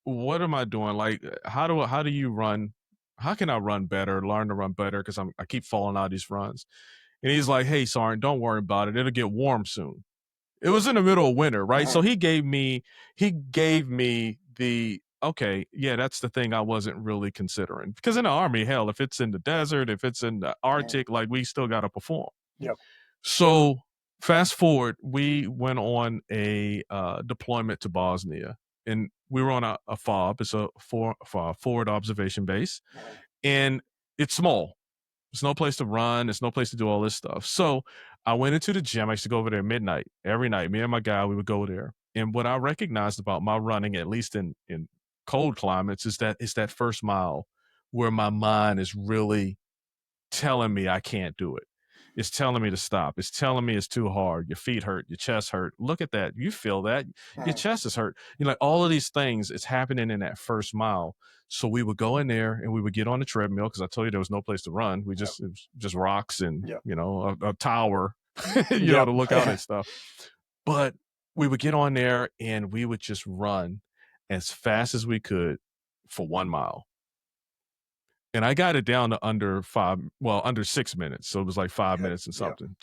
what am I doing? Like, how do you run? How can I run better, learn to run better? Because I keep falling out of these runs." And he's like, "Hey, sergeant, don't worry about it. It'll get warm soon." It was in the middle of winter, right? So he gave me the, okay, yeah, that's the thing I wasn't really considering. Because in the Army, hell, if it's in the desert, if it's in the Arctic, like, we still got to perform. Yep. So fast forward, we went on a deployment to Bosnia, and we were on a FOB. It's a forward observation base, and it's small. There's no place to run. There's no place to do all this stuff. So I went into the gym. I used to go over there midnight every night. Me and my guy, we would go there. And what I recognized about my running, at least in cold climates, is that it's that first mile where my mind is really telling me I can't do it. It's telling me to stop. It's telling me it's too hard. Your feet hurt. Your chest hurt. Look at that. You feel that. Your chest is hurt. Like, all of these things, it's happening in that first mile. So we would go in there and we would get on the treadmill, because I told you there was no place to run. It was just rocks and, a tower, to look out and stuff. But we would get on there and we would just run as fast as we could for 1 mile. And I got it down to under 6 minutes. So it was like 5 minutes and Yeah. something.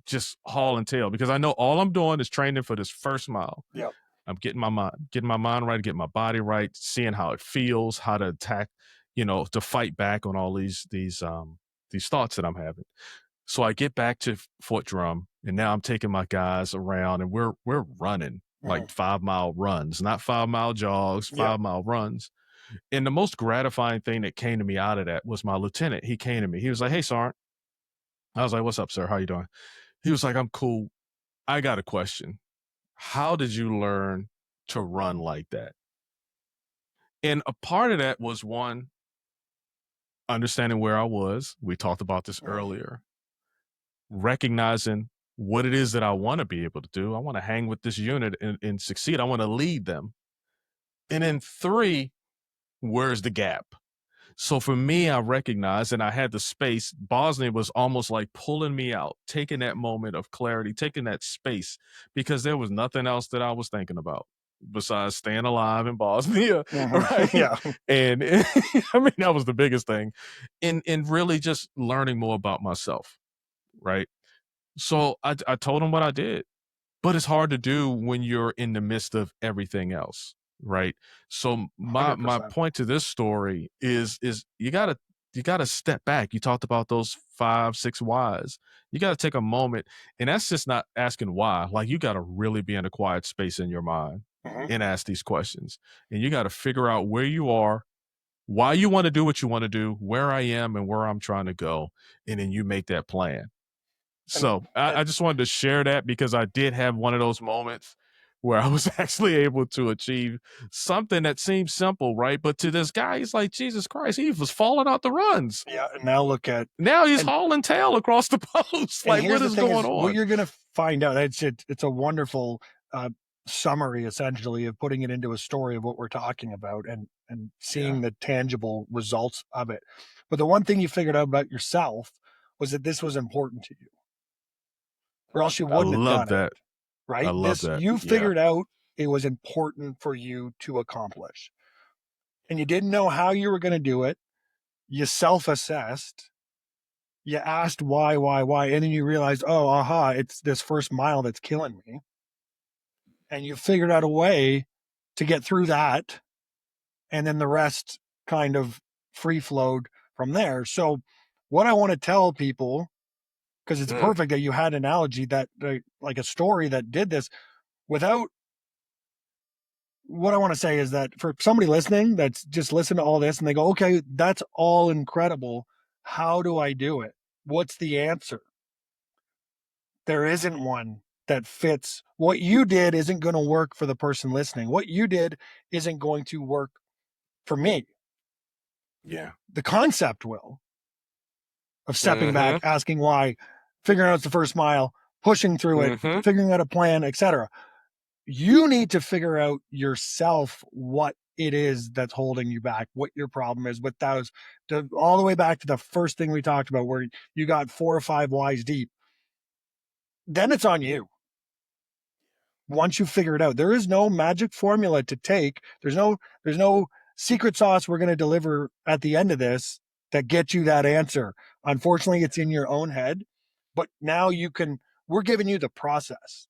Just hauling tail, because I know all I'm doing is training for this first mile. Yeah. I'm getting my mind right, getting my body right, seeing how it feels, how to attack, to fight back on all these thoughts that I'm having. So I get back to Fort Drum, and now I'm taking my guys around, and we're running like 5-mile runs, not 5-mile jogs, 5-mile runs. And the most gratifying thing that came to me out of that was my lieutenant. He came to me. He was like, "Hey, Sergeant." I was like, "What's up, sir? How you doing?" He was like, "I'm cool. I got a question. How did you learn to run like that?" And a part of that was, one, understanding where I was. We talked about this earlier. Recognizing what it is that I want to be able to do. I want to hang with this unit and succeed. I want to lead them. And then 3, where's the gap? So for me, I recognized, and I had the space. Bosnia was almost like pulling me out, taking that moment of clarity, taking that space, because there was nothing else that I was thinking about besides staying alive in Bosnia, right? Yeah. And I mean, that was the biggest thing. And really just learning more about myself, right? So I told him what I did, but it's hard to do when you're in the midst of everything else, right? So my 100%. point to this story is you gotta step back. You talked about those 5-6 whys. You gotta take a moment, and that's just not asking why. Like, you gotta really be in a quiet space in your mind and ask these questions, and you gotta figure out where you are, why you want to do what you want to do, where I am, and where I'm trying to go, and then you make that plan. So I just wanted to share that, because I did have one of those moments where I was actually able to achieve something that seems simple, right? But to this guy, he's like, Jesus Christ, he was falling out the runs. Yeah. And Now he's hauling tail across the post. Like, what is going on? What you're going to find out, it's a wonderful summary, essentially, of putting it into a story of what we're talking about and seeing the tangible results of it. But the one thing you figured out about yourself was that this was important to you, or else you wouldn't have done it, right? I love that. You figured out it was important for you to accomplish, and you didn't know how you were going to do it. You self-assessed. You asked why, and then you realized, it's this first mile that's killing me. And you figured out a way to get through that, and then the rest kind of free flowed from there. So what I want to tell people, because it's perfect that you had an analogy that, like a story that did this, without, what I want to say is that for somebody listening that's just listened to all this and they go, okay, that's all incredible. How do I do it? What's the answer? There isn't one that fits. What you did isn't going to work for the person listening. What you did isn't going to work for me. Yeah. The concept will, of stepping back, asking why, figuring out the first mile, pushing through it, figuring out a plan, etc. You need to figure out yourself what it is that's holding you back, what your problem is, what that was, all the way back to the first thing we talked about, where you got 4 or 5 whys deep. Then it's on you. Once you figure it out, there is no magic formula to take. There's no secret sauce we're going to deliver at the end of this that gets you that answer. Unfortunately, it's in your own head, but now we're giving you the process,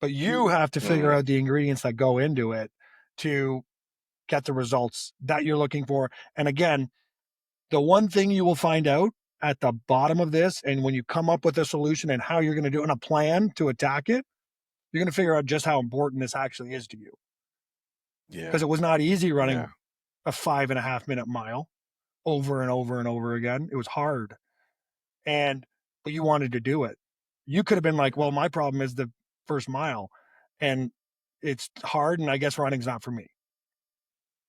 but you have to figure out the ingredients that go into it to get the results that you're looking for. And again, the one thing you will find out at the bottom of this, and when you come up with a solution and how you're going to do it and a plan to attack it, you're going to figure out just how important this actually is to you. Yeah. Because it was not easy running a 5.5 minute mile over and over and over again. It was hard. But you wanted to do it. You could have been like, well, my problem is the first mile and it's hard, and I guess running's not for me.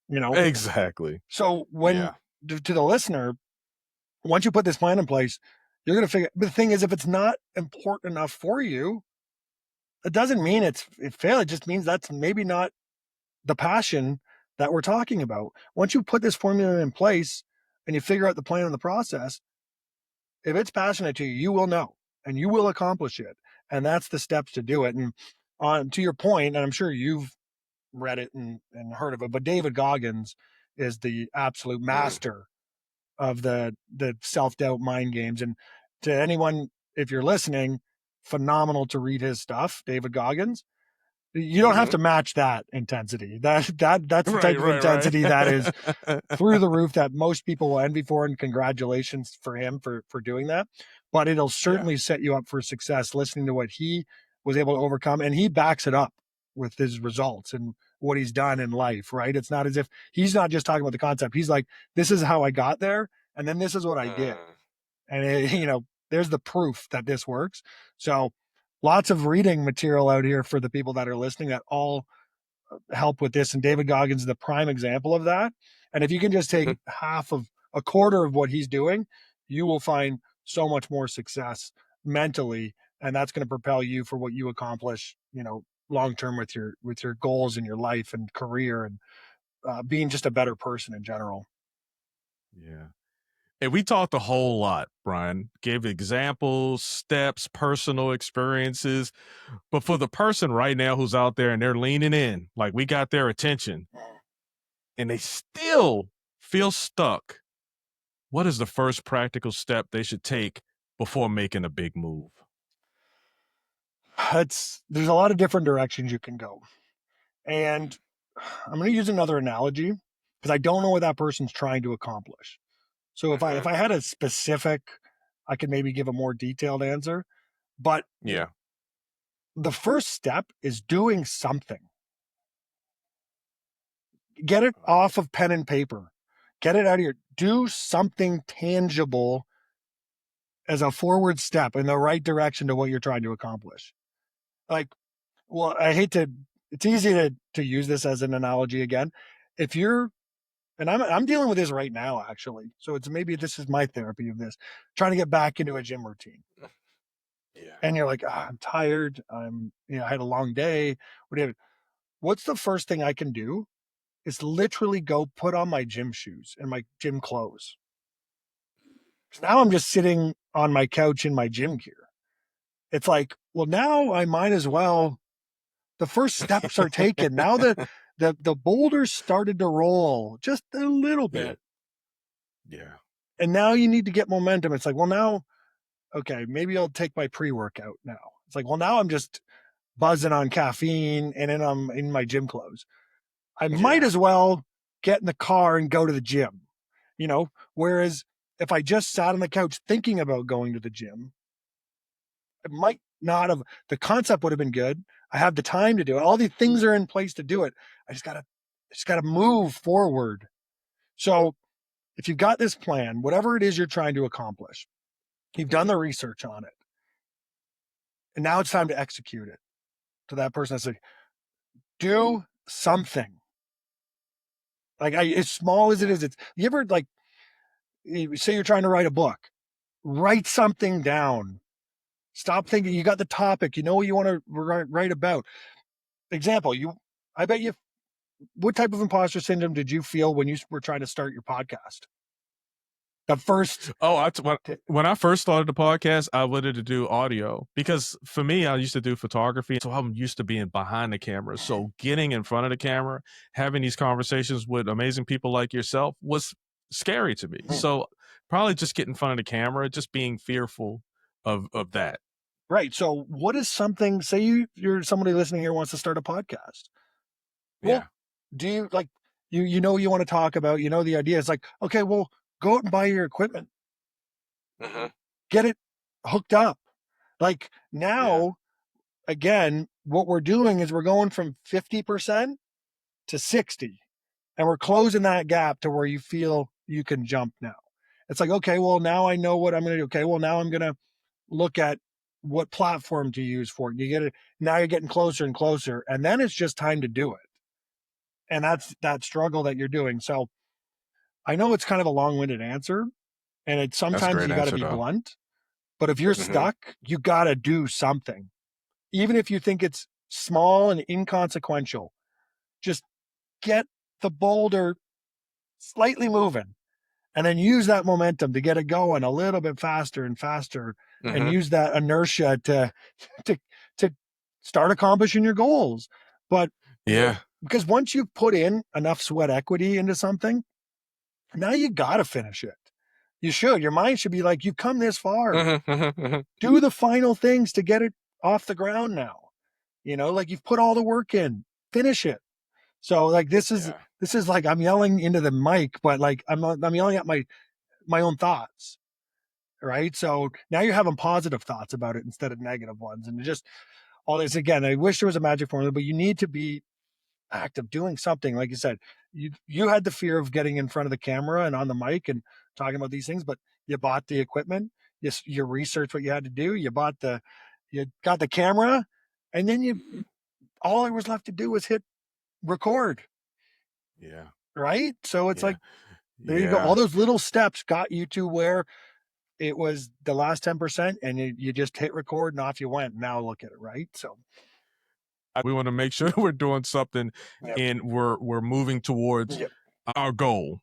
Exactly. So to the listener, once you put this plan in place, you're going to figure, but the thing is, if it's not important enough for you, it doesn't mean it failed. It just means that's maybe not the passion that we're talking about. Once you put this formula in place and you figure out the plan and the process, if it's passionate to you, you will know and you will accomplish it. And that's the steps to do it. And to your point, and I'm sure you've read it and heard of it, but David Goggins is the absolute master of the self-doubt mind games. And to anyone, if you're listening, phenomenal to read his stuff, David Goggins. You don't have to match that intensity. That's the type of intensity that is through the roof that most people will envy for, and congratulations for him for doing that. But it'll certainly set you up for success listening to what he was able to overcome, and he backs it up with his results and what he's done in life, right? It's not as if he's not just talking about the concept. He's like, this is how I got there, and then this is what I did. And there's the proof that this works. So lots of reading material out here for the people that are listening that all help with this. And David Goggins is the prime example of that. And if you can just take a quarter of what he's doing, you will find so much more success mentally. And that's going to propel you for what you accomplish, long-term with your goals in your life and career, and being just a better person in general. Yeah. And we talked a whole lot, Brian. Gave examples, steps, personal experiences. But for the person right now who's out there and they're leaning in, like we got their attention, and they still feel stuck, what is the first practical step they should take before making a big move? There's a lot of different directions you can go. And I'm going to use another analogy because I don't know what that person's trying to accomplish. So if I had a specific, I could maybe give a more detailed answer. But the first step is doing something. Get it off of pen and paper. Get it out of your, do something tangible as a forward step in the right direction to what you're trying to accomplish. Like, well, it's easy to use this as an analogy again. If you're, and I'm dealing with this right now, actually. So maybe this is my therapy of this, trying to get back into a gym routine. And you're like, I'm tired. I had a long day. What's the first thing I can do? Is literally go put on my gym shoes and my gym clothes. So now I'm just sitting on my couch in my gym gear. It's like, well, now I might as well. The first steps are taken. Now the boulders started to roll just a little bit. Yeah. And now you need to get momentum. It's like, well, now, okay, maybe I'll take my pre-workout now. It's like, well, now I'm just buzzing on caffeine and then I'm in my gym clothes. I might as well get in the car and go to the gym, whereas if I just sat on the couch thinking about going to the gym, it might not have, the concept would have been good. I have the time to do it. All these things are in place to do it. I just gotta move forward. So if you've got this plan, whatever it is you're trying to accomplish, you've done the research on it, and now it's time to execute it. To that person, I say, do something. Like as small as it is, you ever say you're trying to write a book, write something down. Stop thinking you got the topic, you know what you want to write about. Example, what type of imposter syndrome did you feel when you were trying to start your podcast? The first. When I first started the podcast, I wanted to do audio because for me, I used to do photography. So I'm used to being behind the camera. So getting in front of the camera, having these conversations with amazing people like yourself was scary to me. So probably just get in front of the camera, just being fearful of that. Right. So what is something, say you're somebody listening here wants to start a podcast. Well, do you you want to talk about, the idea. It's like, okay, well, go out and buy your equipment. Get it hooked up. Like now, again, what we're doing is we're going from 50% to 60, and we're closing that gap to where you feel you can jump now. It's like, okay, well, now I know what I'm going to do. Okay, well, now I'm going to look at what platform to use for it. You get it. Now you're getting closer and closer, and then it's just time to do it. And that's that struggle that you're doing. So I know it's kind of a long-winded answer, and it's sometimes you got to be blunt, but if you're stuck, you got to do something. Even if you think it's small and inconsequential, just get the boulder slightly moving and then use that momentum to get it going a little bit faster and faster, and use that inertia to start accomplishing your goals. But because once you've put in enough sweat equity into something, now you got to finish it. You should. Your mind should be like, you've come this far. Do the final things to get it off the ground now. Like you've put all the work in, finish it. So like, this is like, I'm yelling into the mic, but like, I'm yelling at my own thoughts. Right. So now you're having positive thoughts about it instead of negative ones. And just all this, again, I wish there was a magic formula, but you need to be active doing something. Like you said, you had the fear of getting in front of the camera and on the mic and talking about these things, but you bought the equipment, you researched what you had to do, you got the camera, and then all there was left to do was hit record. Yeah. Right. So it's like, there you Yeah. go. All those little steps got you to where it was the last 10%, and you just hit record and off you went. Now look at it. Right. So we want to make sure we're doing something and we're moving towards our goal.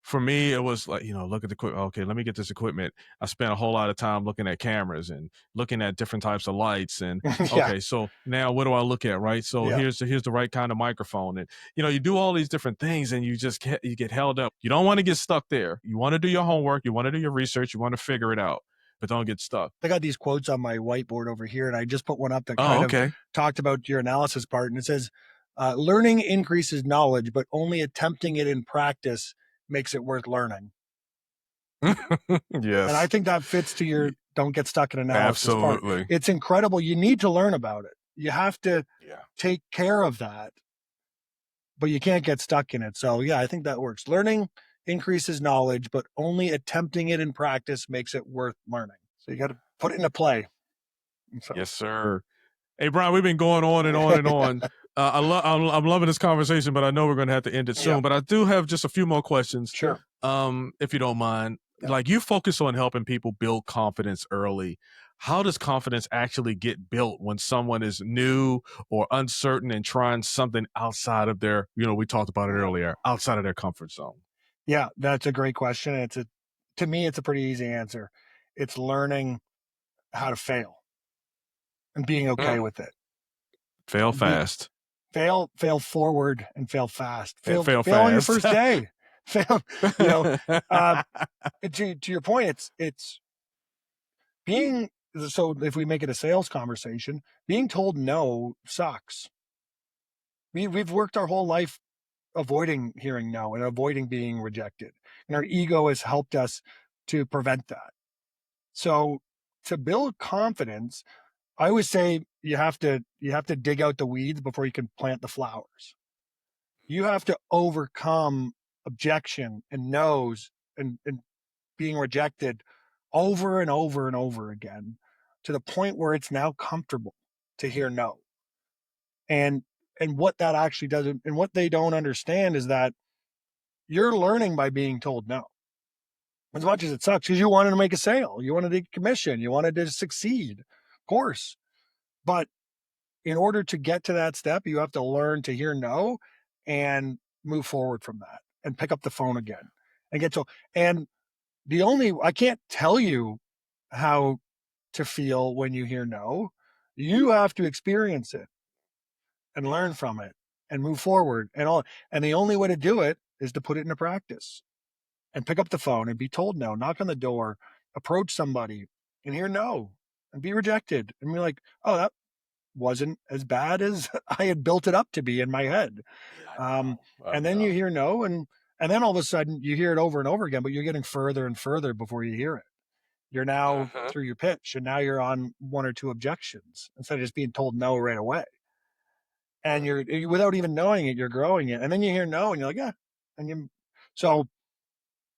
For me, it was like, look at the equipment. Okay, let me get this equipment. I spent a whole lot of time looking at cameras and looking at different types of lights. And okay, so now what do I look at, right? So here's the right kind of microphone. And, you do all these different things and you get held up. You don't want to get stuck there. You want to do your homework. You want to do your research. You want to figure it out, but don't get stuck. I got these quotes on my whiteboard over here, and I just put one up that kind of talked about your analysis part. And it says, learning increases knowledge, but only attempting it in practice makes it worth learning. Yes. And I think that fits to your don't get stuck in analysis Absolutely. part. It's incredible. You need to learn about it. You have to take care of that, but you can't get stuck in it. So yeah, I think that works. Learning increases knowledge, but only attempting it in practice makes it worth learning. So you got to put it into play. So. Yes, sir. Hey, Brian, we've been going on and on and on. I'm loving this conversation, but I know we're going to have to end it soon. But I do have just a few more questions. Sure. If you don't mind. Like, you focus on helping people build confidence early. How does confidence actually get built when someone is new or uncertain and trying something outside of their, we talked about it earlier, outside of their comfort zone? Yeah, that's a great question. To me, it's a pretty easy answer. It's learning how to fail and being okay with it. Fail fast. Fail forward and fail fast. Fail fast on your first day. Fail. To your point, it's being. So if we make it a sales conversation, being told no sucks. We've worked our whole life avoiding hearing no and avoiding being rejected, and our ego has helped us to prevent that. So to build confidence, I always say you have to dig out the weeds before you can plant the flowers. You have to overcome objection and no's and being rejected over and over and over again to the point where it's now comfortable to hear no. And what that actually does, and what they don't understand, is that you're learning by being told no. As much as it sucks, because you wanted to make a sale, you wanted to get commission, you wanted to succeed, of course. But in order to get to that step, you have to learn to hear no and move forward from that and pick up the phone again and get to, and I can't tell you how to feel when you hear no. You have to experience it and learn from it and move forward and all. And the only way to do it is to put it into practice and pick up the phone and be told no, knock on the door, approach somebody and hear no and be rejected and be like, oh, that wasn't as bad as I had built it up to be in my head. And then you hear no, and then all of a sudden you hear it over and over again, but you're getting further and further before you hear it. You're now through your pitch, and now you're on one or two objections instead of just being told no right away. And you're without even knowing it, you're growing it. And then you hear no, and you're like, yeah. So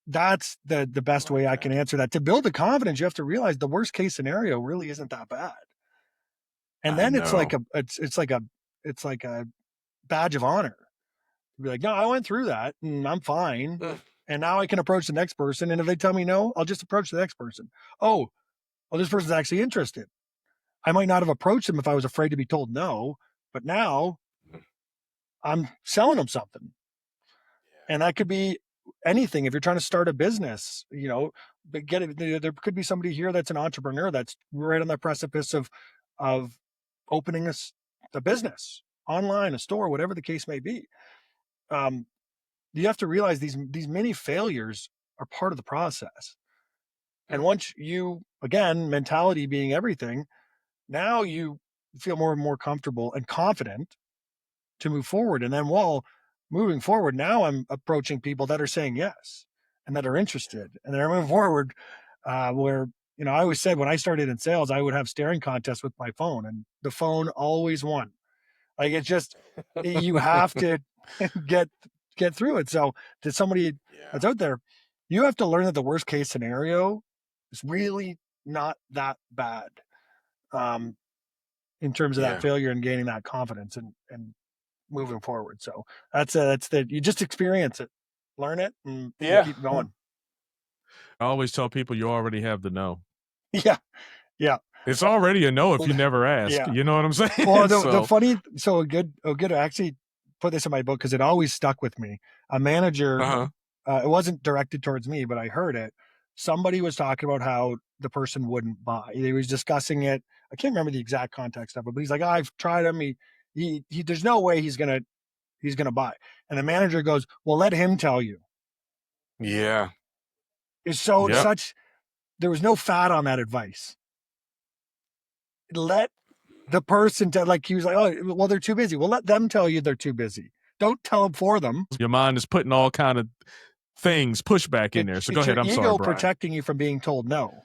that's the best way I can answer that. To build the confidence, you have to realize the worst case scenario really isn't that bad. And then it's like a badge of honor. Be like, no, I went through that and I'm fine. And now I can approach the next person. And if they tell me no, I'll just approach the next person. Oh, well, this person's actually interested. I might not have approached them if I was afraid to be told no, but now I'm selling them something. And that could be anything. If you're trying to start a business, but there could be somebody here that's an entrepreneur that's right on the precipice of opening a business online, a store, whatever the case may be. You have to realize these mini failures are part of the process. And once you, again, mentality being everything, now you feel more and more comfortable and confident to move forward. And then while moving forward, now I'm approaching people that are saying yes and that are interested and they're moving forward. Where, you know, I always said when I started in sales, I would have staring contests with my phone and the phone always won. Like it's just, you have to get through it. So to somebody that's out there, you have to learn that the worst case scenario is really not that bad. In terms of that failure and gaining that confidence and moving forward. So that's you just experience it, learn it, and you keep going. I always tell people you already have the no. Yeah. Yeah. It's already a no if you never ask. Yeah. You know what I'm saying? Well, the funny, so a good, I actually put this in my book because it always stuck with me. A manager, it wasn't directed towards me, but I heard it. Somebody was talking about how the person wouldn't buy. He was discussing it. I can't remember the exact context of it, but he's like, I've tried him. He there's no way he's gonna buy. And the manager goes, well, let him tell you. Yeah. It's so such, there was no fat on that advice. Let the person tell, like he was like, oh, well, they're too busy. Well, let them tell you they're too busy. Don't tell them for them. Your mind is putting all kind of things, pushback in there. So go ahead. I'm sorry, ego Brian. protecting you from being told no.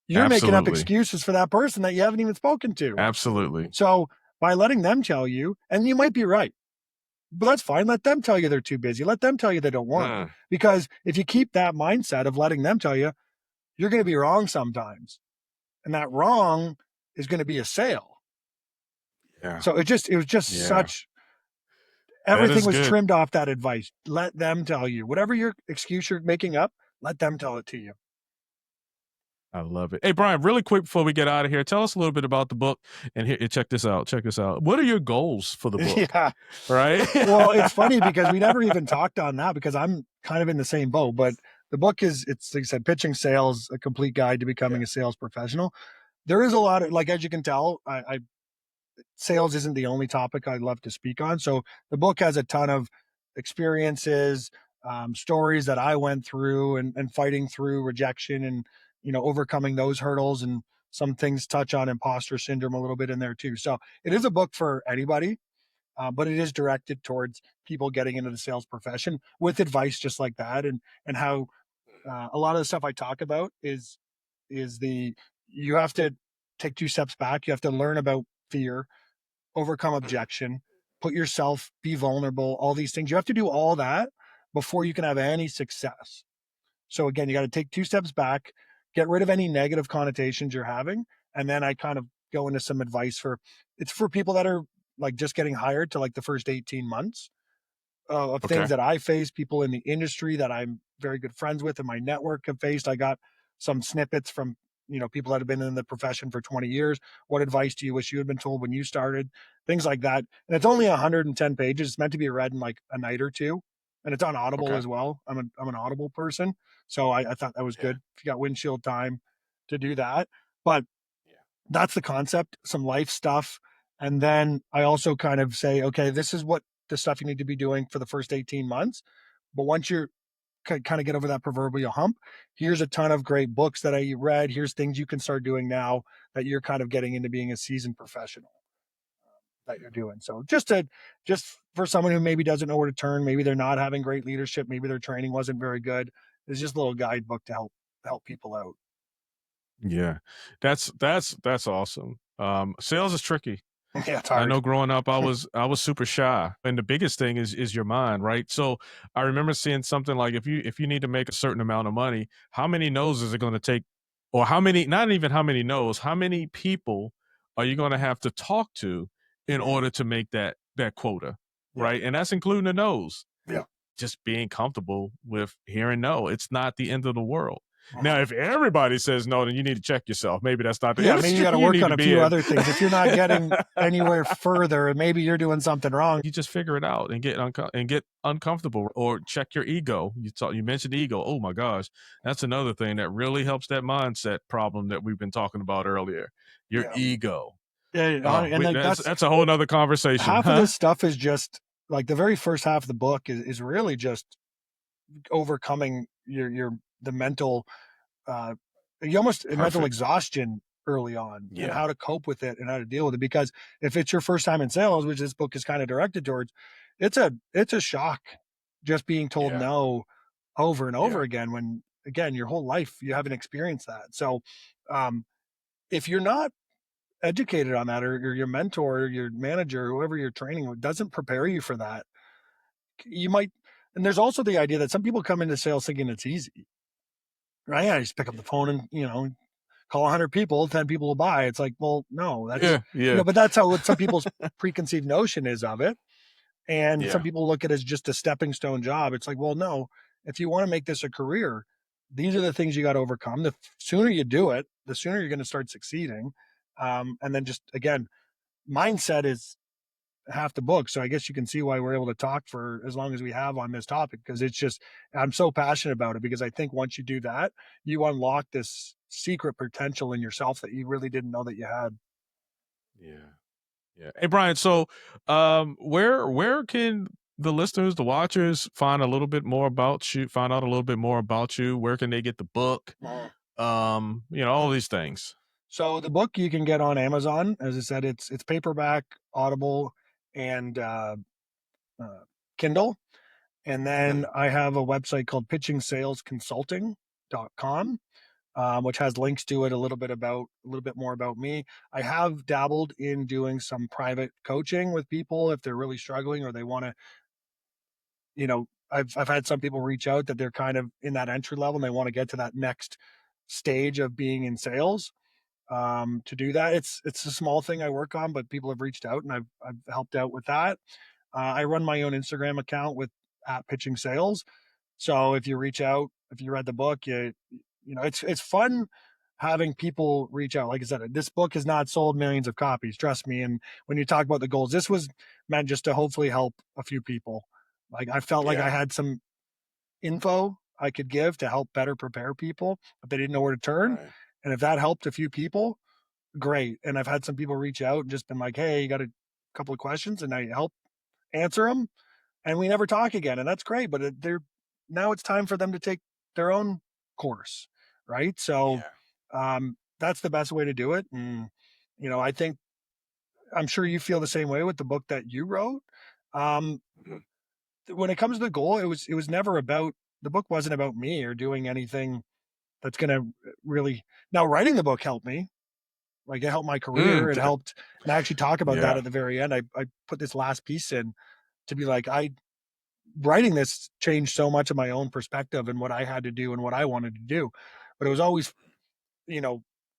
You're making up excuses for that person that you haven't even spoken to. Absolutely. So by letting them tell you, and you might be right, but that's fine. Let them tell you they're too busy. Let them tell you they don't want it. Because if you keep that mindset of letting them tell you, you're going to be wrong sometimes. And that wrong is going to be a sale. Yeah. So it was just such, everything was trimmed off that advice. Let them tell you. Whatever your excuse you're making up, let them tell it to you. I love it. Hey, Brian, really quick before we get out of here, tell us a little bit about the book. And here, check this out. What are your goals for the book? Yeah. Right? Well, it's funny because we never even talked on that because I'm kind of in the same boat. But the book it's like I said, Pitching Sales, a complete guide to becoming a sales professional. There is a lot of, like, as you can tell, sales isn't the only topic I love to speak on. So the book has a ton of experiences, stories that I went through and fighting through rejection and, you know, overcoming those hurdles, and some things touch on imposter syndrome a little bit in there too. So it is a book for anybody, but it is directed towards people getting into the sales profession with advice just like that. And how a lot of the stuff I talk about is you have to take 2 steps back. You have to learn about fear, overcome objection, put yourself, be vulnerable, all these things. You have to do all that before you can have any success. So again, you got to take 2 steps back, get rid of any negative connotations you're having. And then I kind of go into some advice it's for people that are like just getting hired to like the first 18 months of things that I face, people in the industry that I'm very good friends with and my network have faced. I got some snippets from, you know, people that have been in the profession for 20 years. What advice do you wish you had been told when you started? Things like that. And it's only 110 pages. It's meant to be read in like a night or two. And it's on Audible as well. I'm an Audible person. So I thought that was good. If you got windshield time to do that. But that's the concept, some life stuff. And then I also kind of say, okay, this is what the stuff you need to be doing for the first 18 months. But once you're kind of get over that proverbial hump, here's a ton of great books that I read. Here's things you can start doing now that you're kind of getting into being a seasoned professional that you're doing. So just for someone who maybe doesn't know where to turn, maybe they're not having great leadership, maybe their training wasn't very good. It's just a little guidebook to help people out. Yeah, that's awesome. Sales is tricky. Yeah, it's hard. I know growing up, I was super shy, and the biggest thing is your mind, right? So I remember seeing something like if you need to make a certain amount of money, how many no's is it going to take, or how many? Not even how many no's, how many people are you going to have to talk to in order to make that quota, right? And that's including the no's. Yeah, just being comfortable with hearing no. It's not the end of the world. Now, if everybody says no, then you need to check yourself. Maybe that's not the industry. Maybe you got to work on a few other things. If you're not getting anywhere further, and maybe you're doing something wrong, you just figure it out and get uncomfortable, or check your ego. You mentioned ego. Oh my gosh, that's another thing that really helps that mindset problem that we've been talking about earlier. Your ego. And like that's a whole nother conversation. Half of this stuff is just like the very first half of the book is really just overcoming the mental mental exhaustion early on, and how to cope with it and how to deal with it. Because if it's your first time in sales, which this book is kind of directed towards, it's a shock just being told no over and over again, when again your whole life you haven't experienced that. So if you're not educated on that, or your mentor or your manager, whoever you're training with, doesn't prepare you for that, you might. And there's also the idea that some people come into sales thinking it's easy, right? I just pick up the phone and call 100 people, 10 people will buy. It's like, well, no, that's but that's how what some people's preconceived notion is of it. And some people look at it as just a stepping stone job. It's like, well, no, if you want to make this a career, these are the things you got to overcome. The sooner you do it, the sooner you're going to start succeeding. And then just, again, mindset is half the book. So I guess you can see why we're able to talk for as long as we have on this topic, because it's just, I'm so passionate about it, because I think once you do that, you unlock this secret potential in yourself that you really didn't know that you had. Yeah. Hey, Brian, so where can the listeners, the watchers, find a little bit more about you, find out a little bit more about you? Where can they get the book? All these things. So the book you can get on Amazon. As I said, it's paperback, Audible, and Kindle. And then I have a website called pitchingsalesconsulting.com, which has links to it, a little bit more about me. I have dabbled in doing some private coaching with people if they're really struggling, or they want to, I've had some people reach out that they're kind of in that entry level and they want to get to that next stage of being in sales. To do that, it's a small thing I work on, but people have reached out and I've helped out with that. I run my own Instagram account with @pitching sales. So if you reach out, if you read the book, it's fun having people reach out. Like I said, this book has not sold millions of copies, trust me. And when you talk about the goals, this was meant just to hopefully help a few people. Like I felt like I had some info I could give to help better prepare people if they didn't know where to turn. Right. And if that helped a few people, great. And I've had some people reach out and just been like, hey, you got a couple of questions, and I help answer them, and we never talk again. And that's great. But now it's time for them to take their own course. Right. So that's the best way to do it. And, I think, I'm sure you feel the same way with the book that you wrote. When it comes to the goal, it was never about, the book wasn't about me or doing anything that's going to really, now writing the book helped me. Like it helped my career. It helped. And I actually talk about that at the very end. I put this last piece in to be like, writing this changed so much of my own perspective and what I had to do and what I wanted to do. But it was always,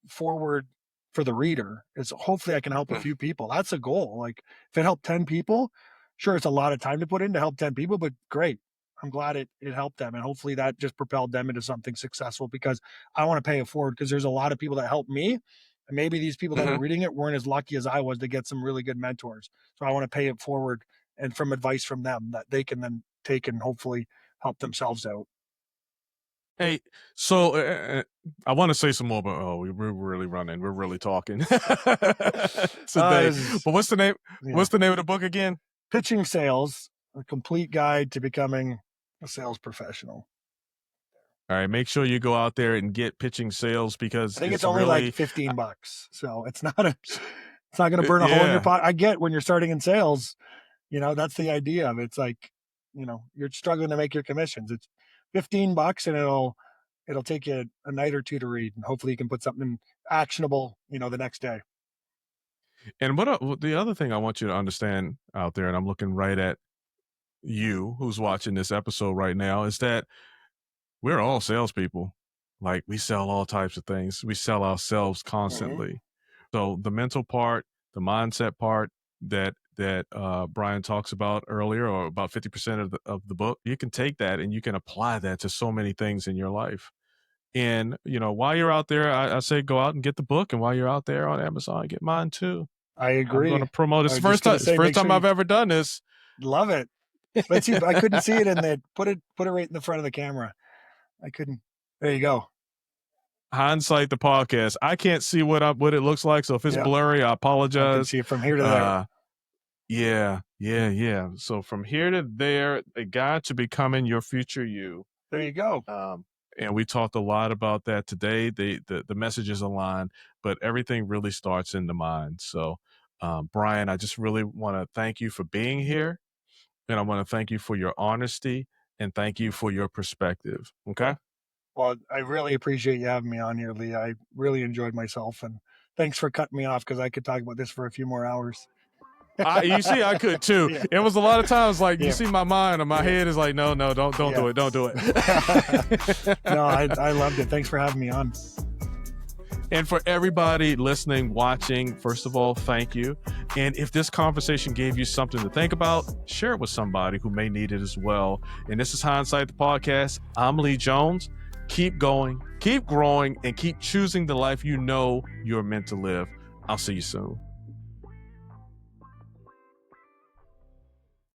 forward for the reader, is hopefully I can help a few people. That's a goal. Like if it helped 10 people, sure, it's a lot of time to put in to help 10 people, but great. I'm glad it helped them. And hopefully that just propelled them into something successful, because I want to pay it forward, because there's a lot of people that helped me. And maybe these people that are reading it weren't as lucky as I was to get some really good mentors. So I want to pay it forward, and from advice from them that they can then take and hopefully help themselves out. Hey, so I want to say some more, but we're really running. We're really talking today. But what's the name? Yeah. What's the name of the book again? Pitching Sales: A Complete Guide to Becoming a Sales Professional. All right, make sure you go out there and get Pitching Sales, because I think it's only like $15, so it's not going to burn a hole in your pocket. I get when you're starting in sales, that's the idea of it. It's like, you're struggling to make your commissions. It's $15, and it'll take you a night or two to read, and hopefully you can put something actionable, the next day. And what the other thing I want you to understand out there, and I'm looking right at you who's watching this episode right now, is that we're all salespeople. Like we sell all types of things. We sell ourselves constantly. So the mental part, the mindset part that Brian talks about earlier, or about 50% of the book, you can take that and you can apply that to so many things in your life. And, while you're out there, I say go out and get the book. And while you're out there on Amazon, get mine too. I agree. I'm going to promote this. First time I've ever done this. Love it. Let's see. I couldn't see it in there. Put it right in the front of the camera. I couldn't. There you go. Hindsight the podcast. I can't see what it looks like, so if it's blurry, I apologize. I can see it from here to there. Yeah. So from here to there, a guide to becoming your future you. There you go. And we talked a lot about that today. The messages align, but everything really starts in the mind. So, Brian, I just really want to thank you for being here, and I want to thank you for your honesty, and thank you for your perspective. Okay. Well, I really appreciate you having me on here, Lee. I really enjoyed myself, and thanks for cutting me off because I could talk about this for a few more hours. You see, I could too. Yeah. It was a lot of times like you see my mind and my head is like, no, don't do it. Don't do it. No, I loved it. Thanks for having me on. And for everybody listening, watching, first of all, thank you. And if this conversation gave you something to think about, share it with somebody who may need it as well. And this is Hindsight the Podcast. I'm Lee Jones. Keep going, keep growing, and keep choosing the life you know you're meant to live. I'll see you soon.